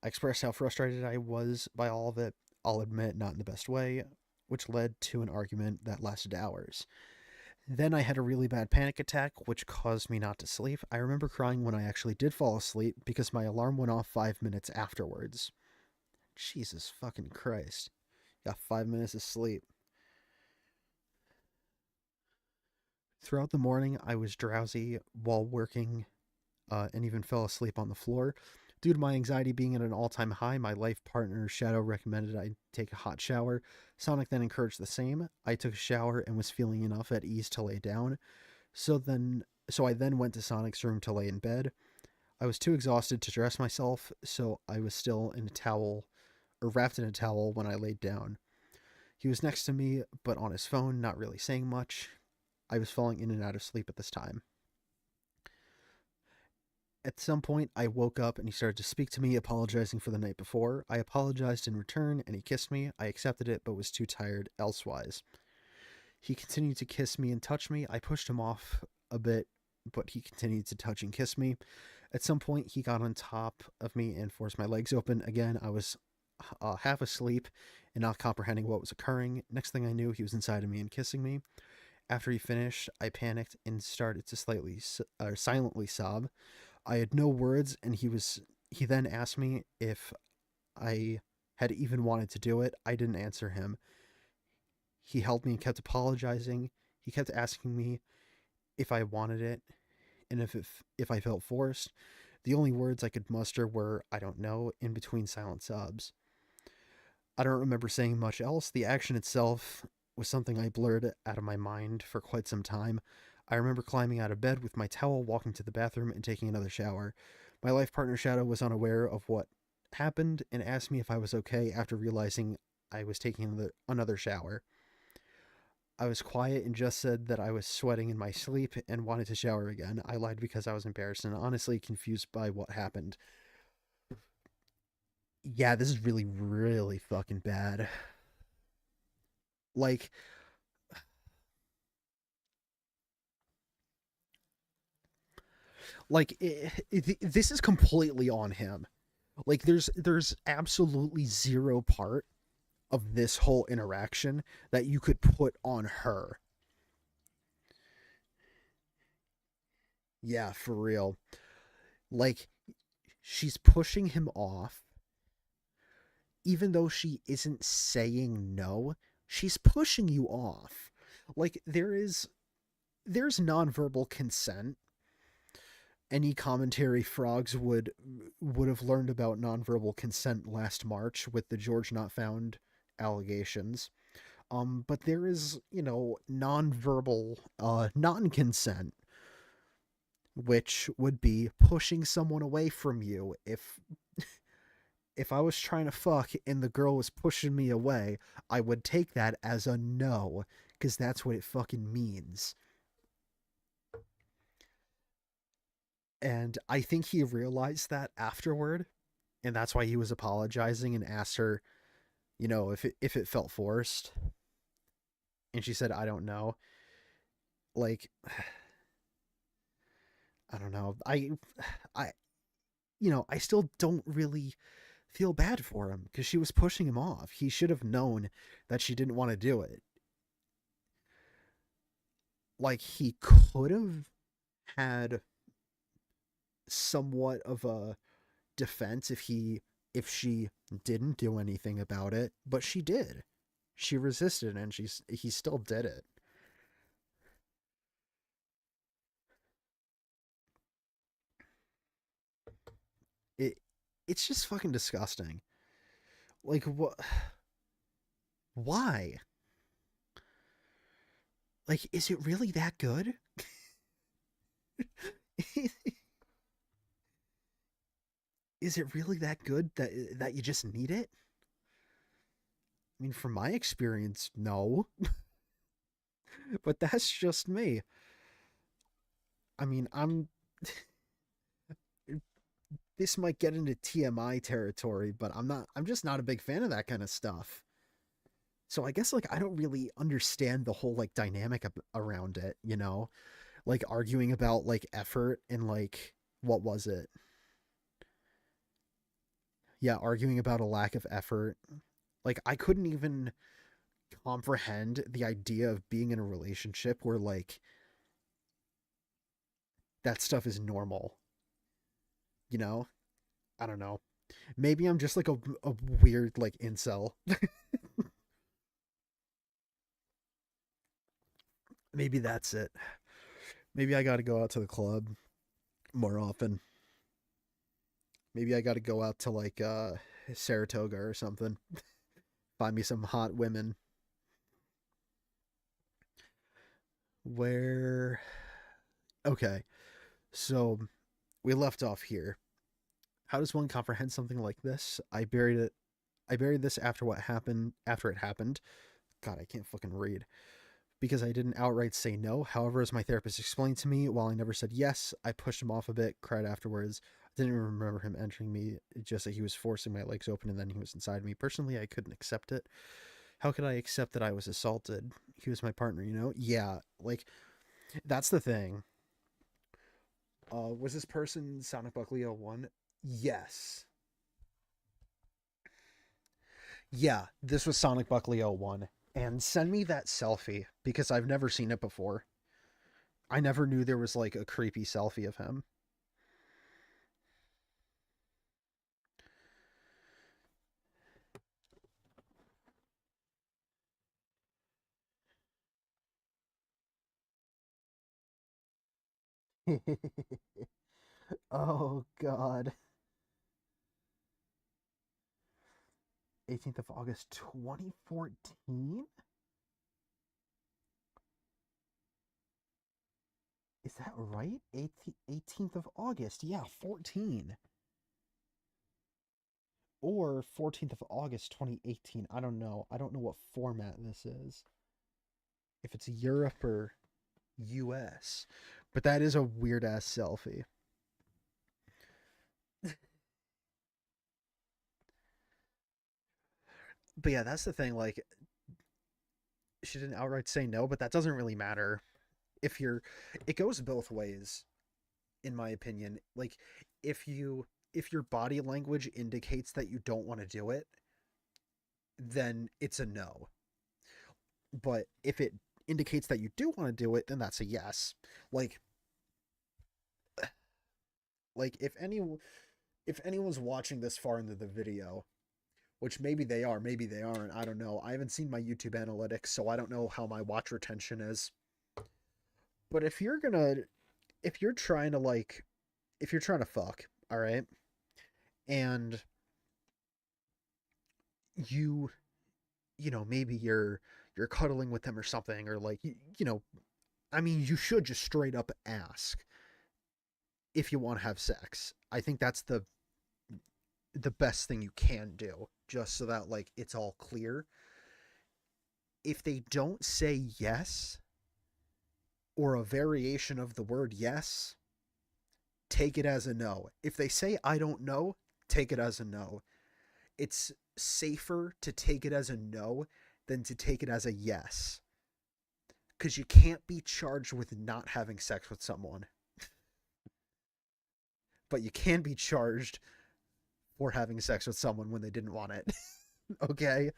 I expressed how frustrated I was by all of it, I'll admit, not in the best way, which led to an argument that lasted hours. Then I had a really bad panic attack, which caused me not to sleep. I remember crying when I actually did fall asleep because my alarm went off 5 minutes afterwards. Jesus fucking Christ. Got 5 minutes of sleep. Throughout the morning, I was drowsy while working and even fell asleep on the floor. Due to my anxiety being at an all time high, my life partner Shadow recommended I take a hot shower. Sonic then encouraged the same. I took a shower and was feeling enough at ease to lay down. So I then went to Sonic's room to lay in bed. I was too exhausted to dress myself, so I was still in a towel or wrapped in a towel when I laid down. He was next to me, but on his phone, not really saying much. I was falling in and out of sleep at this time. At some point, I woke up and he started to speak to me, apologizing for the night before. I apologized in return and he kissed me. I accepted it, but was too tired elsewise. He continued to kiss me and touch me. I pushed him off a bit, but he continued to touch and kiss me. At some point, he got on top of me and forced my legs open. Again, I was half asleep and not comprehending what was occurring. Next thing I knew, he was inside of me and kissing me. After he finished, I panicked and started to silently sob. I had no words, and he then asked me if I had even wanted to do it. I didn't answer him. He held me and kept apologizing. He kept asking me if I wanted it and if I felt forced. The only words I could muster were "I don't know" in between silent sobs. I don't remember saying much else. The action itself was something I blurred out of my mind for quite some time. I remember climbing out of bed with my towel, walking to the bathroom, and taking another shower. My life partner Shadow was unaware of what happened and asked me if I was okay after realizing I was taking another shower. I was quiet and just said that I was sweating in my sleep and wanted to shower again. I lied because I was embarrassed and honestly confused by what happened. Yeah, this is really, really fucking bad. Like, this is completely on him. Like, there's absolutely zero part of this whole interaction that you could put on her. Yeah, for real. Like, she's pushing him off, even though she isn't saying no. She's pushing you off. Like, there's nonverbal consent. Any commentary frogs would have learned about nonverbal consent last March with the George Not Found allegations. But there is, nonverbal non-consent, which would be pushing someone away from you. If I was trying to fuck and the girl was pushing me away, I would take that as a no, because that's what it fucking means. And I think he realized that afterward, and that's why he was apologizing and asked her, if it felt forced. And she said, "I don't know." Like, I don't know. I, I still don't really feel bad for him because she was pushing him off. He should have known that she didn't want to do it. Like, he could have had somewhat of a defense if she didn't do anything about it, but she did. She resisted and he still did it. It it's just fucking disgusting. Like, what? Why? Like, is it really that good? Is it really that good that you just need it? I mean, from my experience, no. But that's just me. I mean, this might get into TMI territory, but I'm just not a big fan of that kind of stuff. So I guess, like, I don't really understand the whole, like, dynamic around it, like arguing about, like, effort and, like, what was it? Yeah, arguing about a lack of effort. Like, I couldn't even comprehend the idea of being in a relationship where, like, that stuff is normal, you know? I don't know. Maybe I'm just like a weird, like, incel. Maybe that's it. Maybe I gotta go out to the club more often. Maybe I gotta go out to, like, Saratoga or something. Find me some hot women. Where. Okay, so we left off here. How does one comprehend something like this? I buried this after what happened, after it happened. God, I can't fucking read. Because I didn't outright say no. However, as my therapist explained to me, while I never said yes, I pushed him off a bit, cried afterwards. I didn't even remember him entering me, just that he was forcing my legs open and then he was inside me. Personally, I couldn't accept it. How could I accept that I was assaulted? He was my partner, you know? Yeah, like, that's the thing. Was this person Sonic Buckley 01? Yes. Yeah, this was Sonic Buckley 01. And send me that selfie because I've never seen it before. I never knew there was like a creepy selfie of him. Oh god. 18th of August 2014? Is that right? 18th of August. Yeah, 14. Or 14th of August 2018. I don't know. I don't know what format this is. If it's Europe or US. But that is a weird ass selfie. But yeah, that's the thing. Like, she didn't outright say no, but that doesn't really matter. If you're, it goes both ways, in my opinion. Like, if you, if your body language indicates that you don't want to do it, then it's a no. But if it indicates that you do want to do it, then that's a yes. Like, if anyone's watching this far into the video, which maybe they are, maybe they aren't, I don't know. I haven't seen my YouTube analytics, so I don't know how my watch retention is. But if you're trying to like, if you're trying to fuck, all right, and you, maybe you're cuddling with them or something, or like, I mean, you should just straight up ask if you want to have sex. I think that's the best thing you can do, just so that like it's all clear. If they don't say yes or a variation of the word yes, take it as a no. If they say I don't know, take it as a no. It's safer to take it as a no than to take it as a yes, because you can't be charged with not having sex with someone, but you can be charged for having sex with someone when they didn't want it. Okay?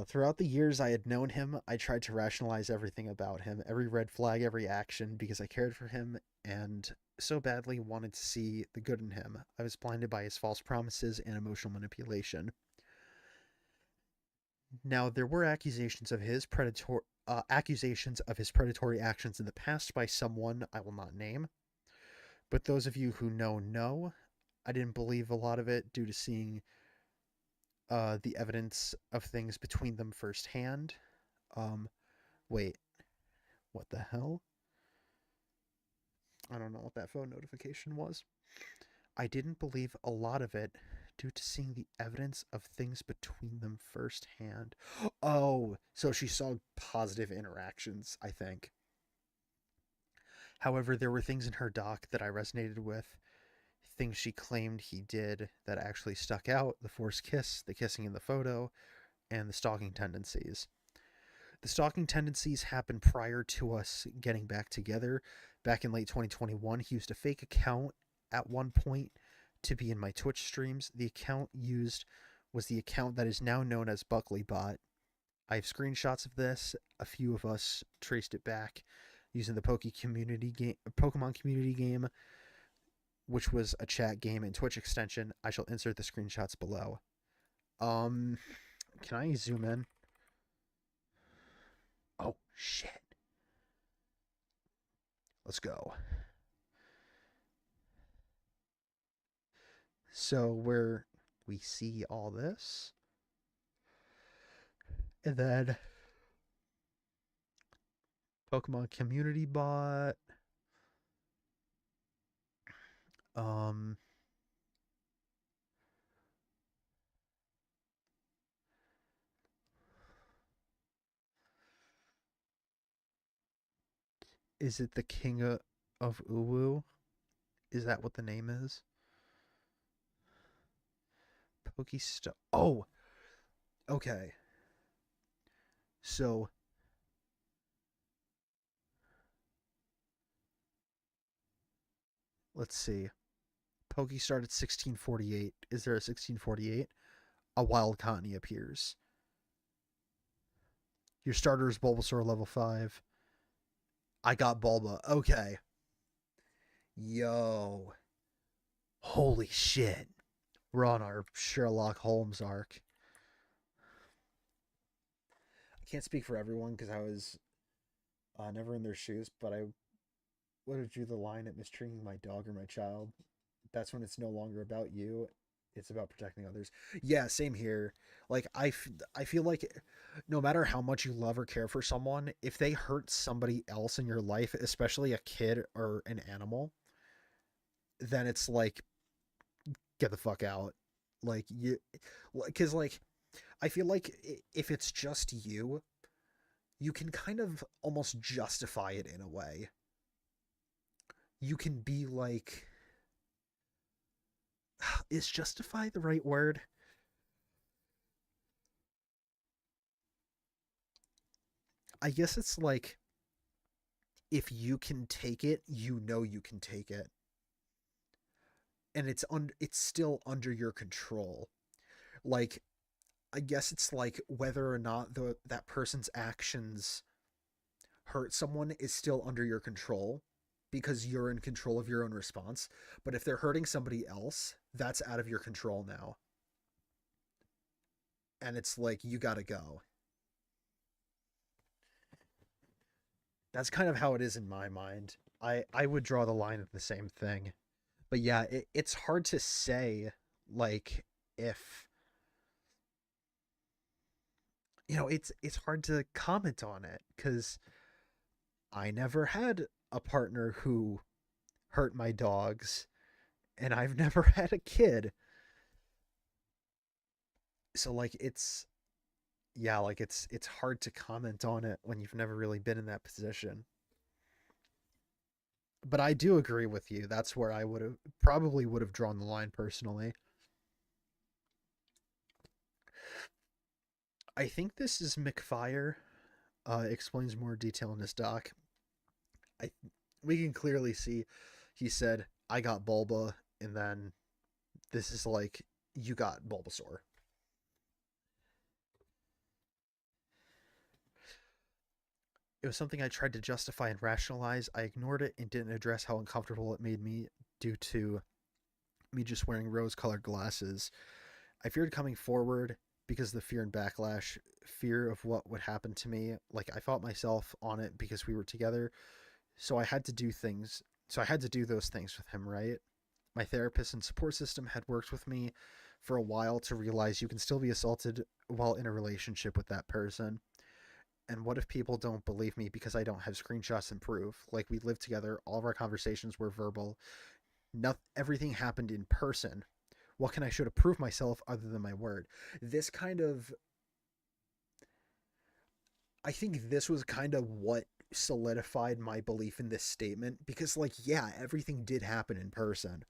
Throughout the years I had known him, I tried to rationalize everything about him, every red flag, every action, because I cared for him and so badly wanted to see the good in him. I was blinded by his false promises and emotional manipulation. Now, there were accusations of his predatory actions in the past by someone I will not name, but those of you who know. I didn't believe a lot of it due to seeing the evidence of things between them firsthand. Um, Wait, what the hell? I don't know what that phone notification was. I didn't believe a lot of it due to seeing the evidence of things between them firsthand. Oh, so she saw positive interactions, I think. However, there were things in her doc that I resonated with, things she claimed he did that actually stuck out: the forced kiss, the kissing in the photo, and the stalking tendencies. The stalking tendencies happened prior to us getting back together. Back in late 2021, he used a fake account at one point to be in my Twitch streams. The account used was the account that is now known as BuckleyBot. I have screenshots of this. A few of us traced it back using the Pokemon community game, which was a chat game and Twitch extension. I shall insert the screenshots below. Um, can I zoom in? Oh shit. Let's go. So where we see all this, and then Pokemon community bot. Um, Is it the King of Uwu? Is that what the name is? Pokestop. Oh, okay. So let's see. Poke started 1648. Is there a 1648? A wild Cottonee appears. Your starter is Bulbasaur level 5. I got Bulba. Okay. Yo. Holy shit. We're on our Sherlock Holmes arc. I can't speak for everyone because I was never in their shoes, but I would have drew the line at mistreating my dog or my child. That's when it's no longer about you. It's about protecting others. Yeah, same here. Like I feel like no matter how much you love or care for someone, if they hurt somebody else in your life, especially a kid or an animal, then it's like get the fuck out. Like you, because like I feel like if it's just you, you can kind of almost justify it in a way. You can be like, is justify the right word? I guess it's like if you can take it, you know you can take it, and it's still under your control. Like I guess it's like whether or not that person's actions hurt someone is still under your control because you're in control of your own response. But if they're hurting somebody else, that's out of your control now. And it's like you got to go. That's kind of how it is in my mind. I would draw the line at the same thing. But yeah, it's hard to say like if it's hard to comment on it cuz I never had a partner who hurt my dogs and I've never had a kid. So like it's hard to comment on it when you've never really been in that position. But I do agree with you. That's where I would have drawn the line personally. I think this is McFire. Explains more detail in his doc. I We can clearly see he said I got Bulba, and then this is like you got Bulbasaur. It was something I tried to justify and rationalize. I ignored it and didn't address how uncomfortable it made me due to me just wearing rose colored glasses. I feared coming forward because of the fear and backlash, fear of what would happen to me. Like I fought myself on it because we were together. So I had to do things. So I had to do those things with him, right? My therapist and support system had worked with me for a while to realize you can still be assaulted while in a relationship with that person. And what if people don't believe me because I don't have screenshots and proof? Like we lived together, all of our conversations were verbal. Everything happened in person. What can I show to prove myself other than my word? This kind of I think this was kind of what solidified my belief in this statement because like yeah, everything did happen in person.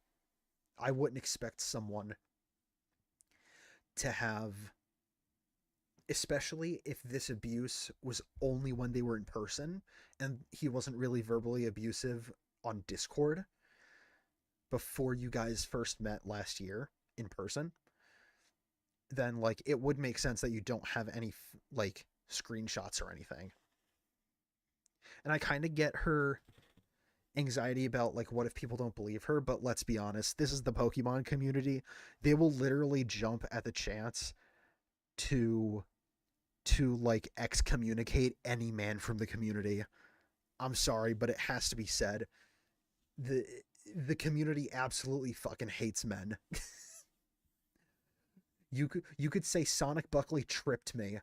I wouldn't expect someone to have, especially if this abuse was only when they were in person and he wasn't really verbally abusive on Discord before you guys first met last year in person, then like it would make sense that you don't have any like screenshots or anything. And I kind of get her anxiety about like what if people don't believe her, but let's be honest, this is the Pokemon community. They will literally jump at the chance to like excommunicate any man from the community. I'm sorry, but it has to be said. The the community absolutely fucking hates men. You could say Sonic Buckley tripped me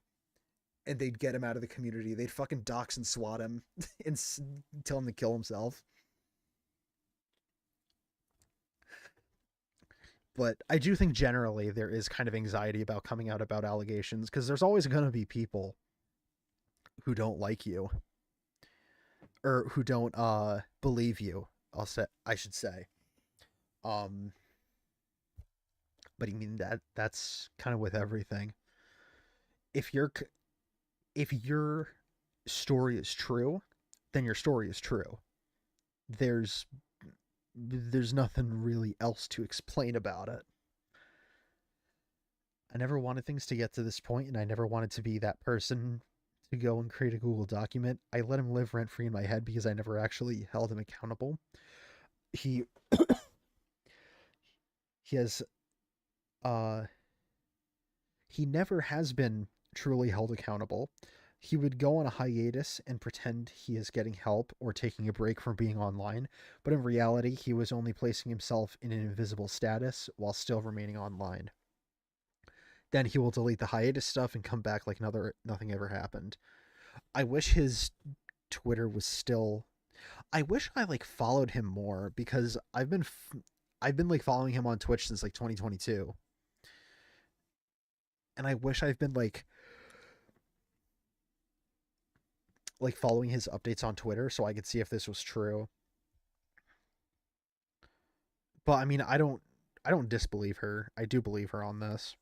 and they'd get him out of the community. They'd fucking dox and swat him and tell him to kill himself. But I do think generally there is kind of anxiety about coming out about allegations because there's always going to be people who don't like you. or who don't believe you. I should say. Um, but I mean that's kind of with everything. If your if your story is true, then your story is true. There's there's nothing really else to explain about it. I never wanted things to get to this point, and I never wanted to be that person to go and create a Google document. I let him live rent free in my head because I never actually held him accountable. He he has uh he never has been truly held accountable. He would go on a hiatus and pretend he is getting help or taking a break from being online, but in reality, he was only placing himself in an invisible status while still remaining online. Then he will delete the hiatus stuff and come back like nothing ever happened. I wish his Twitter was still. I wish I like followed him more because I've been like following him on Twitch since like 2022, and I wish I've been like following his updates on Twitter so I could see if this was true. But I mean, I don't disbelieve her. I do believe her on this.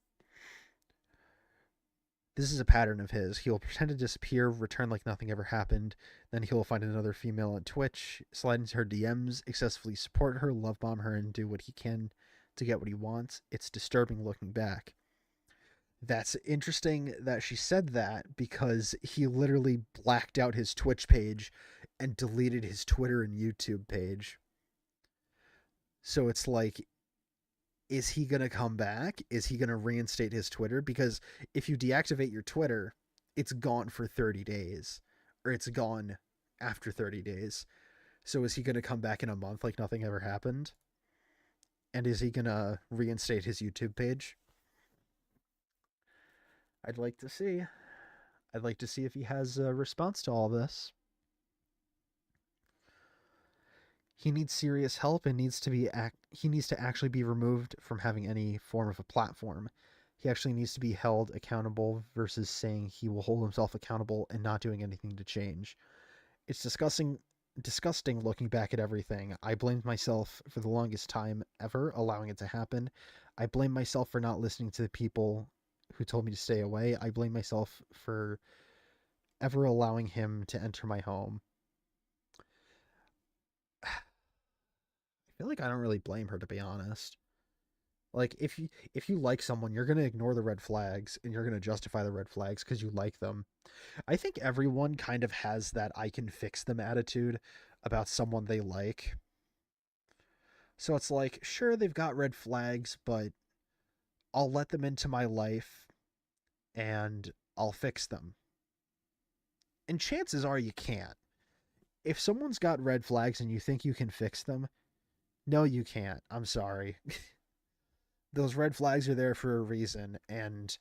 This is a pattern of his. He'll pretend to disappear, return like nothing ever happened. Then he'll find another female on Twitch, slide into her DMs, excessively support her, love bomb her, and do what he can to get what he wants. It's disturbing looking back. That's interesting that she said that because he literally blacked out his Twitch page and deleted his Twitter and YouTube page. So it's like, is he going to come back? Is he going to reinstate his Twitter? Because if you deactivate your Twitter, it's gone for 30 days or it's gone after 30 days. So is he going to come back in a month like nothing ever happened? And is he going to reinstate his YouTube page? I'd like to see. I'd like to see if he has a response to all this. He needs serious help and he needs to actually be removed from having any form of a platform. He actually needs to be held accountable versus saying he will hold himself accountable and not doing anything to change. It's disgusting looking back at everything. I blamed myself for the longest time ever allowing it to happen. I blame myself for not listening to the people who told me to stay away. I blame myself for ever allowing him to enter my home. I feel like I don't really blame her, to be honest. Like if you like someone, you're going to ignore the red flags and you're going to justify the red flags cuz you like them. I think everyone kind of has that I can fix them attitude about someone they like. So it's like, sure they've got red flags, but I'll let them into my life and I'll fix them. And chances are you can't. If someone's got red flags and you think you can fix them, no you can't. I'm sorry. Those red flags are there for a reason, and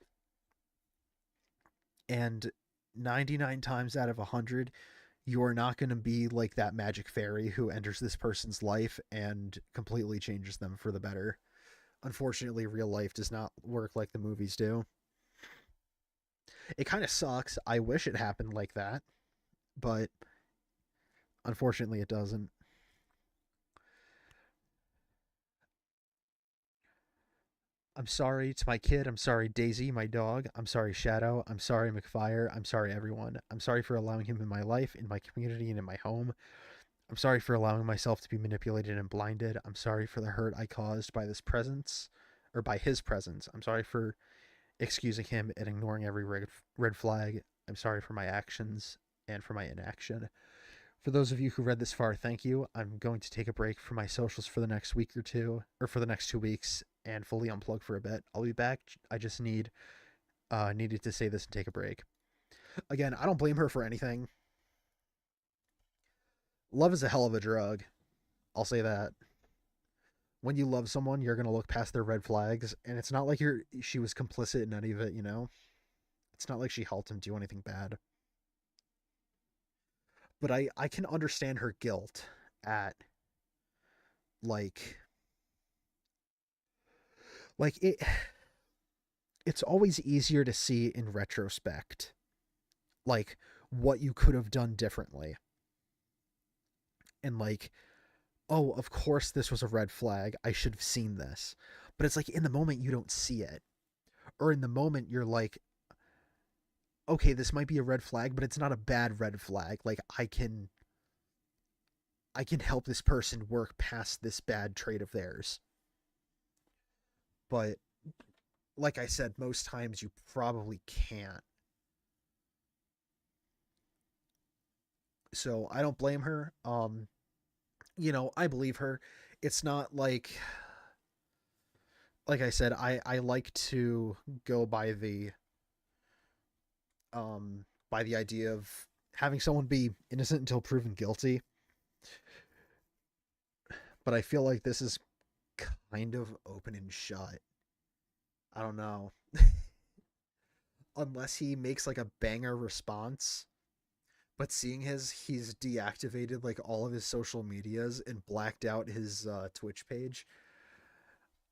99 times out of 100 you are not going to be like that magic fairy who enters this person's life and completely changes them for the better. Unfortunately, real life does not work like the movies do. It kind of sucks. I wish it happened like that, but unfortunately it doesn't. I'm sorry to my kid. I'm sorry, Daisy, my dog. I'm sorry, Shadow. I'm sorry, McFire. I'm sorry, everyone. I'm sorry for allowing him in my life, in my community, and in my home. I'm sorry for allowing myself to be manipulated and blinded. I'm sorry for the hurt I caused by this presence, or by his presence. I'm sorry for excusing him and ignoring every red flag. I'm sorry for my actions and for my inaction. For those of you who read this far, thank you. I'm going to take a break from my socials for the next week or two, or for the next 2 weeks, and fully unplug for a bit. I'll be back. I just needed to say this and take a break. Again, I don't blame her for anything. Love is a hell of a drug. I'll say that. When you love someone, you're gonna look past their red flags, and it's not like she was complicit in any of it. You know, it's not like she helped him do anything bad. But I can understand her guilt at like like it it's always easier to see in retrospect like what you could have done differently. and like, oh, of course this was a red flag. I should have seen this. But it's like in the moment you don't see it. Or in the moment you're like, okay, this might be a red flag, but it's not a bad red flag. Like I can help this person work past this bad trait of theirs. But like I said, most times you probably can't. So I don't blame her. I believe her. It's not like I said, I like to go by the idea of having someone be innocent until proven guilty. But I feel like this is kind of open and shut. I don't know. Unless he makes like a banger response. But seeing he's deactivated like all of his social medias and blacked out his Twitch page,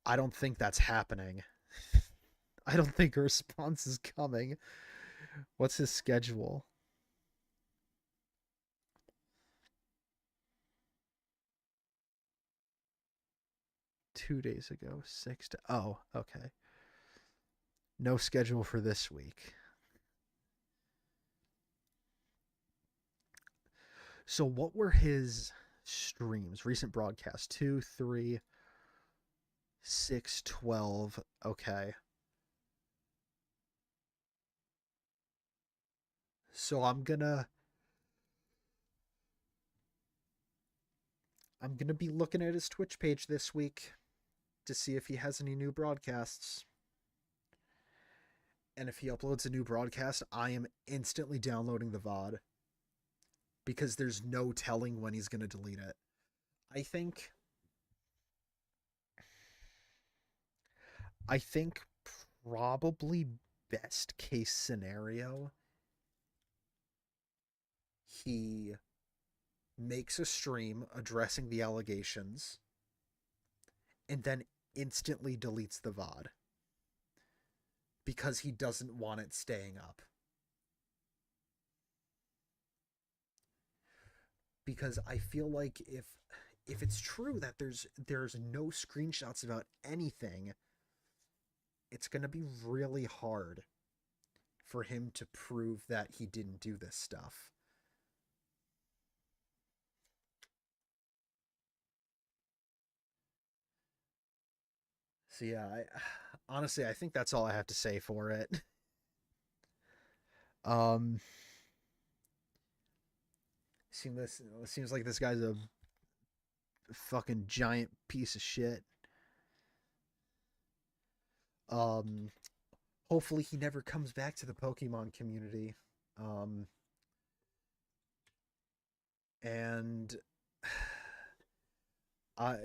I don't think that's happening. I don't think a response is coming. What's his schedule? 2 days ago, six to. Oh, okay. No schedule for this week. So, what were his streams? Recent broadcasts 2, 3, 6, 12. Okay. So, I'm gonna be looking at his Twitch page this week to see if he has any new broadcasts. And if he uploads a new broadcast, I am instantly downloading the VOD because there's no telling when he's going to delete it. I think I think probably best case scenario, he makes a stream addressing the allegations and then instantly deletes the VOD because he doesn't want it staying up. Because I feel like if it's true that there's no screenshots about anything, it's going to be really hard for him to prove that he didn't do this stuff. So yeah, honestly I think that's all I have to say for it. Um seems like this guy's a fucking giant piece of shit. Um Hopefully he never comes back to the Pokemon community. Um and I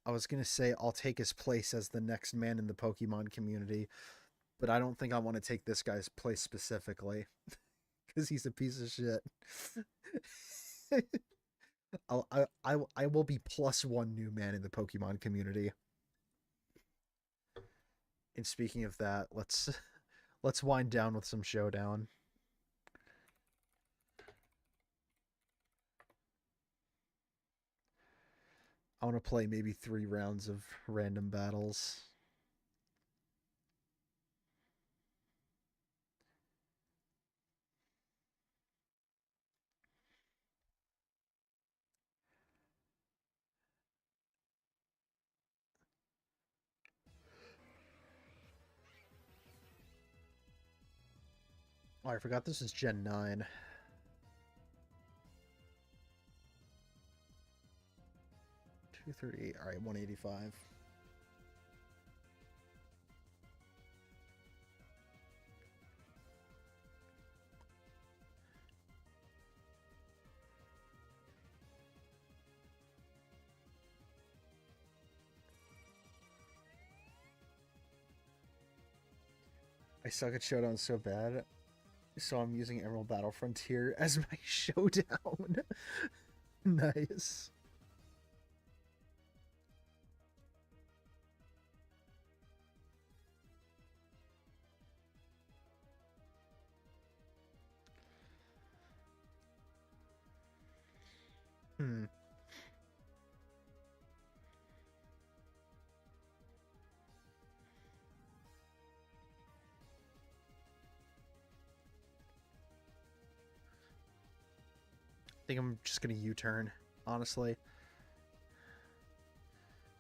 I was gonna say I'll take his place as the next man in the Pokemon community, but I don't think I want to take this guy's place specifically because he's a piece of shit. I will be plus one new man in the Pokemon community. And speaking of that, let's wind down with some Showdown. I want to play maybe 3 rounds of random battles. Oh, I forgot this is Gen 9. 238. All right, 185. I suck at Showdown so bad, so I'm using Emerald Battle Frontier as my Showdown. Nice. Hmm. think I'm just gonna U-turn, honestly.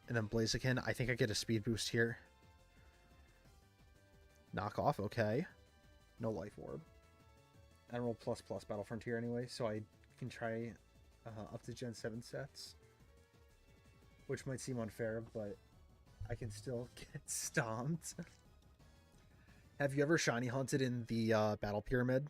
And then Blaziken, I think I get a speed boost here. Knock off, okay. No Life Orb. Emerald plus Battle Frontier anyway, so I can try up to Gen 7 sets. Which might seem unfair, but I can still get stomped. Have you ever shiny hunted in the Battle Pyramid?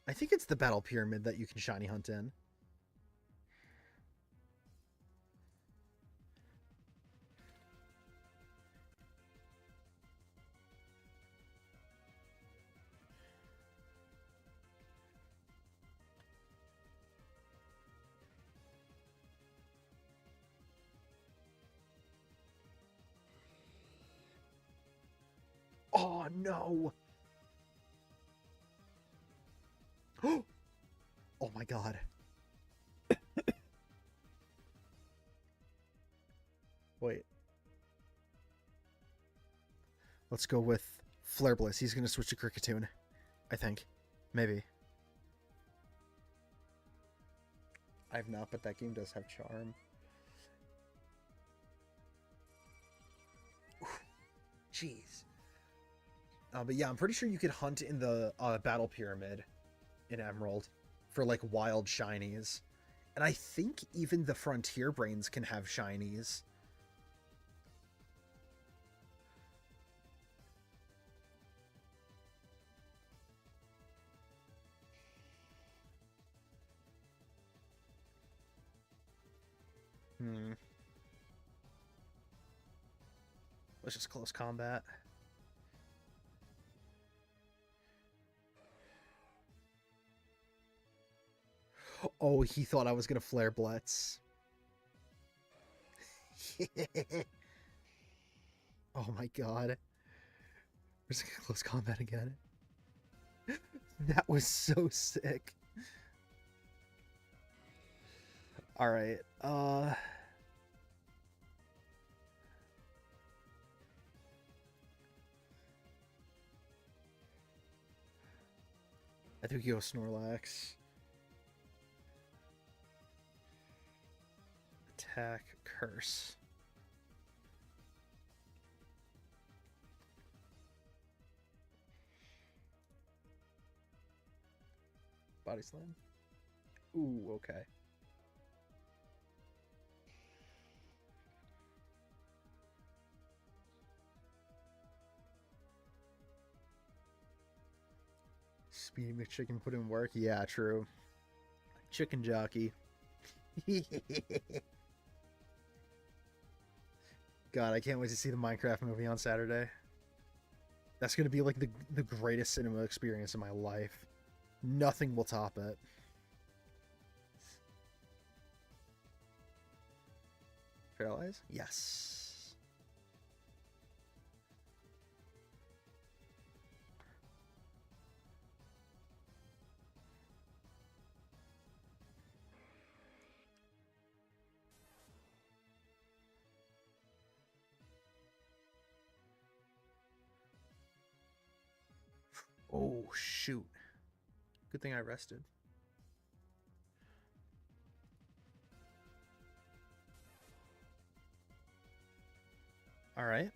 I think it's the Battle Pyramid that you can shiny hunt in. Oh, no! Oh my god. Wait. Let's go with Flare Blitz. He's going to switch to Kricketune, I think. Maybe. I have not, but that game does have Charm. Jeez. But yeah, I'm pretty sure you could hunt in the Battle Pyramid in Emerald for like wild shinies. And I think even the Frontier Brains can have shinies. Let's just close combat. Oh, he thought I was going to Flare Blitz. Oh my god. We're just going to close combat again. That was so sick. Alright, I think we go Snorlax. Attack, curse. Body slam. Ooh, okay. Speedy McChicken put in work? Yeah, true. Chicken jockey. God, I can't wait to see the Minecraft movie on Saturday. That's going to be like the greatest cinema experience in my life. Nothing will top it. Paralyze? Yes. Oh, shoot. Good thing I rested. All right.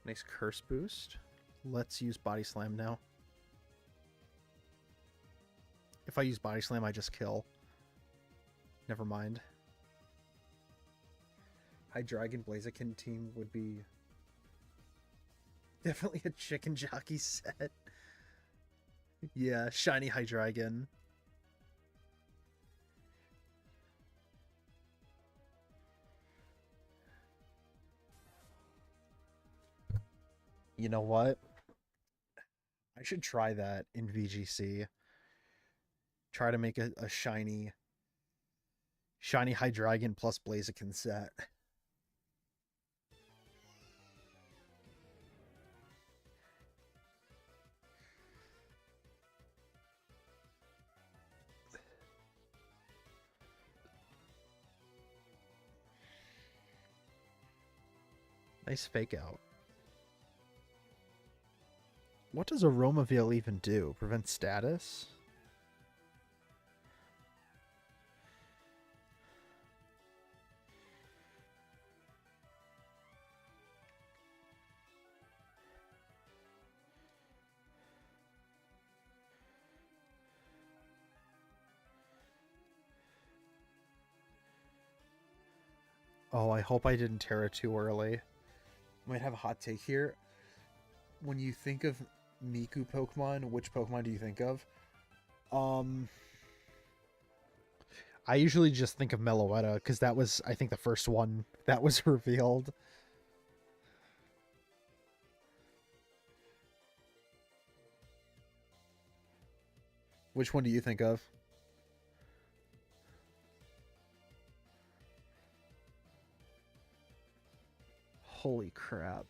Nice curse boost. Let's use Body Slam now. If I use Body Slam, I just kill. Never mind. Hydreigon Blaziken team would be definitely a chicken jockey set. Yeah, shiny Hydreigon. You know what? I should try that in VGC. Try to make a shiny Hydreigon plus Blaziken set. Nice fake out. What does Aroma Veil even do? Prevent status? Oh, I hope I didn't Terra too early. Might have a hot take here. When you think of Miku Pokemon, which Pokemon do you think of? I usually just think of Meloetta, because that was, I think, the first one that was revealed. Which one do you think of? Holy crap.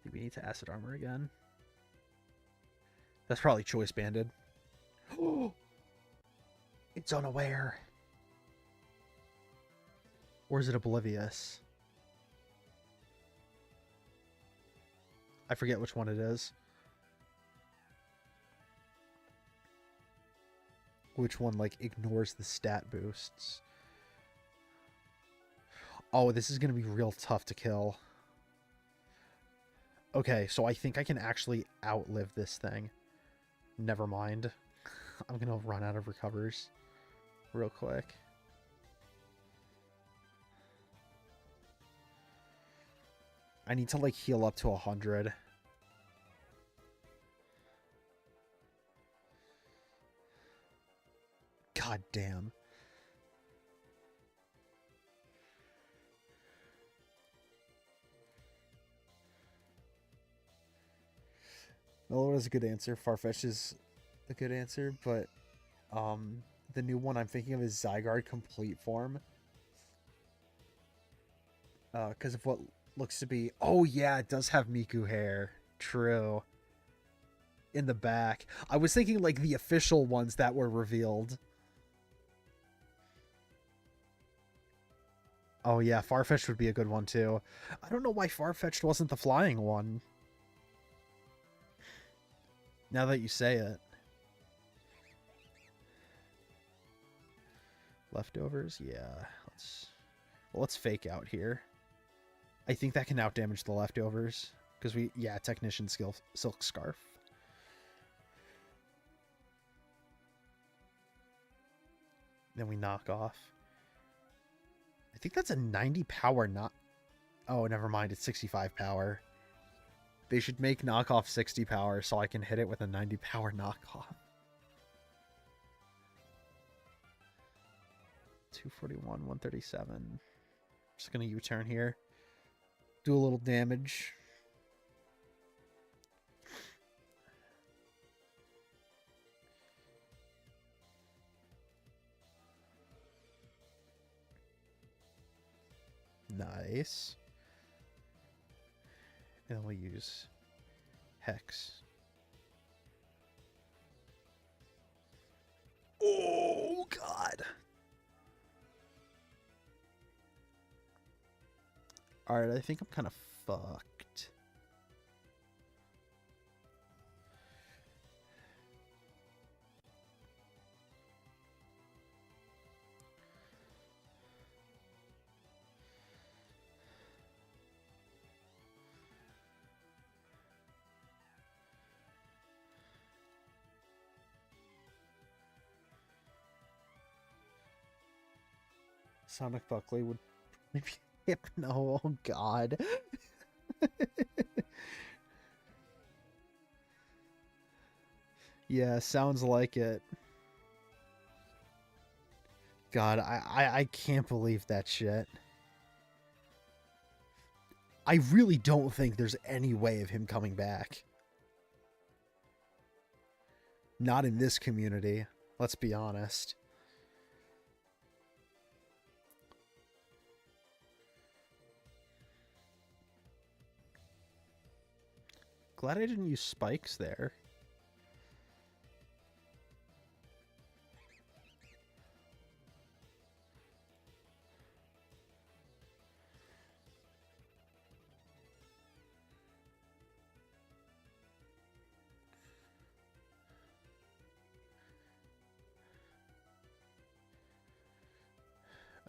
Do we need to Acid Armor again? That's probably Choice Banded. Oh! It's unaware. Or is it Oblivious? I forget which one it is. Which one, like, ignores the stat boosts. Oh, this is going to be real tough to kill. Okay, so I think I can actually outlive this thing. Never mind. I'm going to run out of recovers real quick. I need to, like, heal up to 100. God damn. Mellow is a good answer. Farfetch is a good answer, but the new one I'm thinking of is Zygarde Complete Form. Because of what looks to be... Oh, yeah, it does have Miku hair. True. In the back. I was thinking, like, the official ones that were revealed. Oh, yeah, Farfetch'd would be a good one, too. I don't know why Farfetch'd wasn't the flying one. Now that you say it. Leftovers? Yeah. Let's fake out here. I think that can outdamage the leftovers. Because yeah, Technician skill, Silk Scarf. Then we knock off. I think that's a 90 power not... Oh, never mind. It's 65 power. They should make knockoff 60 power so I can hit it with a 90 power knockoff. 241, 137. Just gonna U-turn here. Do a little damage. Nice. And we'll use Hex. Oh, God. Alright, I think I'm kind of fucked. Sonic Buckley would maybe Hypno. Oh, God. Yeah, sounds like it. God, I can't believe that shit. I really don't think there's any way of him coming back. Not in this community. Let's be honest. Glad I didn't use spikes there.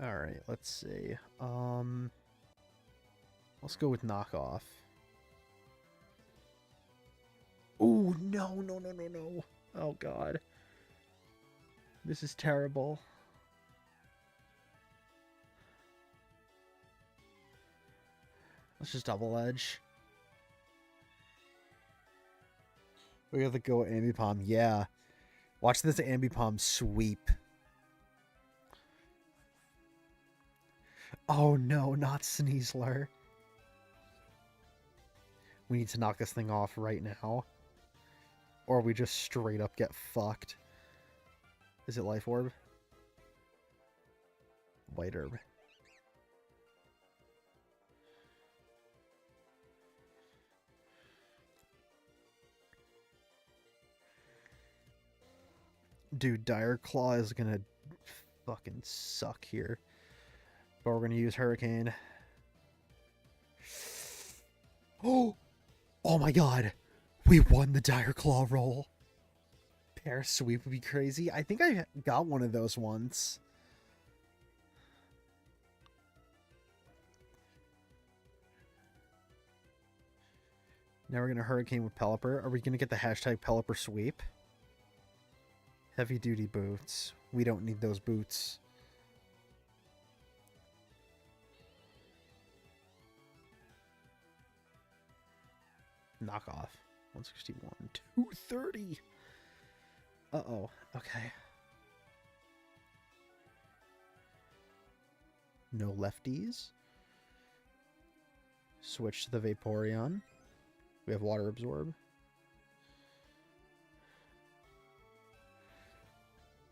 All right, let's see. Let's go with knockoff. Oh, no, no, no, no, no. Oh, God. This is terrible. Let's just double edge. We have to go Ambipom. Yeah. Watch this Ambipom sweep. Oh, no, not Sneasler. We need to knock this thing off right now. Or we just straight up get fucked. Is it Life Orb? White Herb. Dude, Dire Claw is gonna fucking suck here. But we're gonna use Hurricane. Oh! Oh my god! We won the Dire Claw roll! Pair sweep would be crazy. I think I got one of those once. Now we're gonna Hurricane with Pelipper. Are we gonna get the hashtag Pelipper sweep? Heavy duty boots. We don't need those boots. Knock off. 161. 230. Uh-oh. Okay. No lefties. Switch to the Vaporeon. We have Water Absorb.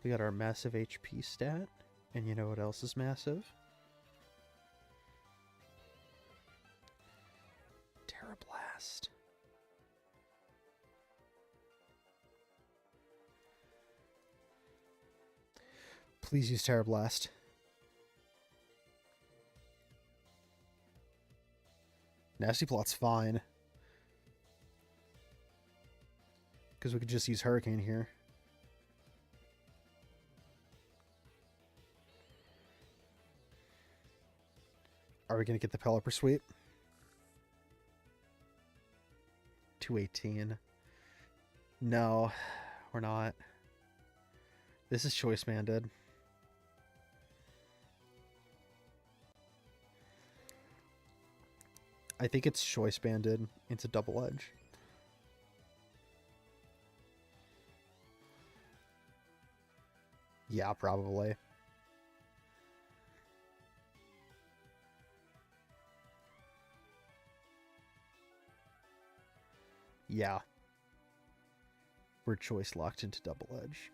We got our massive HP stat. And you know what else is massive? Terrablast. Please use Terrablast. Nasty Plot's fine. Because we could just use Hurricane here. Are we going to get the Pelipper sweep? 218. No, we're not. This is Choice Banded. I think it's Choice Banded into Double Edge. Yeah, probably. Yeah. We're choice locked into Double Edge.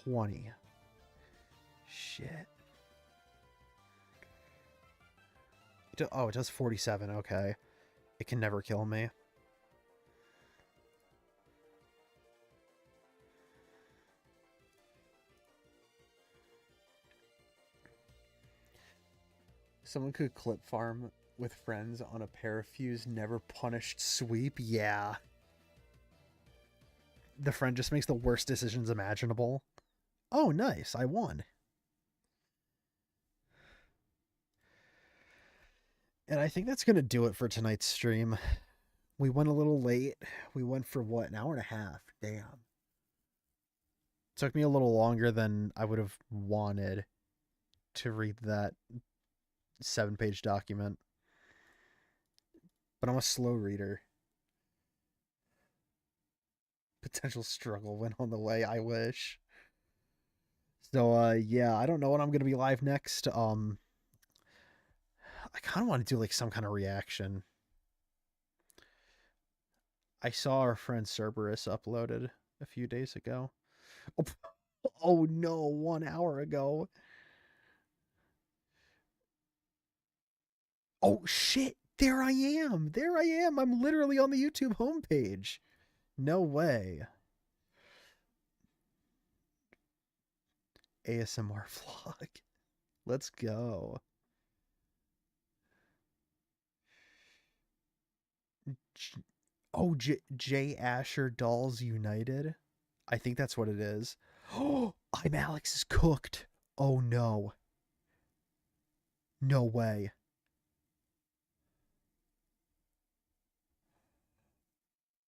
$20. Shit. Oh, it does 47. Okay. It can never kill me. Someone could clip farm with friends on a Parafuse never punished sweep. Yeah. The friend just makes the worst decisions imaginable. Oh, nice. I won. And I think that's going to do it for tonight's stream. We went a little late. We went for what? An hour and a half. Damn. Took me a little longer than I would have wanted to read that 7-page document. But I'm a slow reader. Potential struggle went on the way. I wish. So, yeah, I don't know when I'm going to be live next. I kind of want to do, like, some kind of reaction. I saw our friend Cerberus uploaded a few days ago. Oh no, 1 hour ago. Oh shit, there I am. There I am. I'm literally on the YouTube homepage. No way. ASMR vlog. Let's go. Oh, J Asher Dolls United. I think that's what it is. Oh, I'm Alex is cooked. Oh no. No way.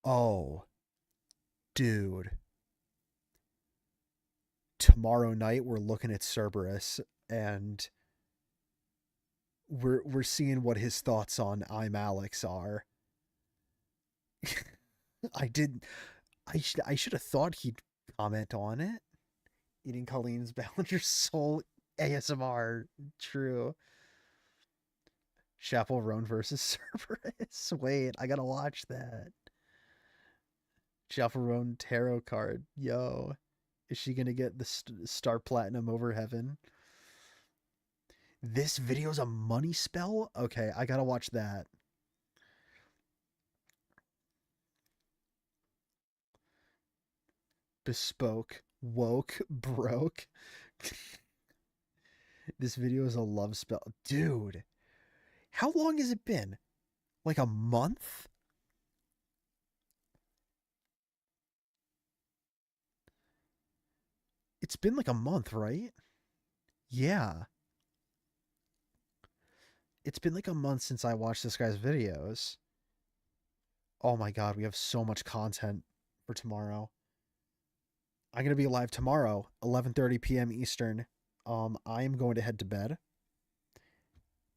Oh, dude. Tomorrow night we're looking at Cerberus and we're seeing what his thoughts on I'm Alex are. I did I should have thought he'd comment on it. Eating Colleen's Ballinger Soul ASMR. True. Chappell versus Cerberus. Wait, I gotta watch that. Chaperone tarot card. Yo, is she gonna get the star platinum over heaven? This video's a money spell? Okay, I gotta watch that. Bespoke, woke, broke. This video is a love spell. Dude, how long has it been? Like a month? It's been like a month, right? Yeah. It's been like a month since I watched this guy's videos. Oh my god, we have so much content for tomorrow. I'm gonna be live tomorrow, 11:30 p.m. Eastern. I am going to head to bed,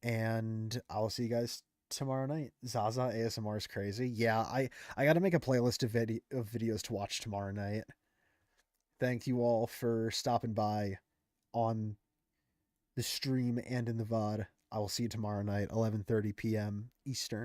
and I'll see you guys tomorrow night. Zaza ASMR is crazy. Yeah, I got to make a playlist of videos to watch tomorrow night. Thank you all for stopping by on the stream and in the VOD. I will see you tomorrow night, 11:30 p.m. Eastern.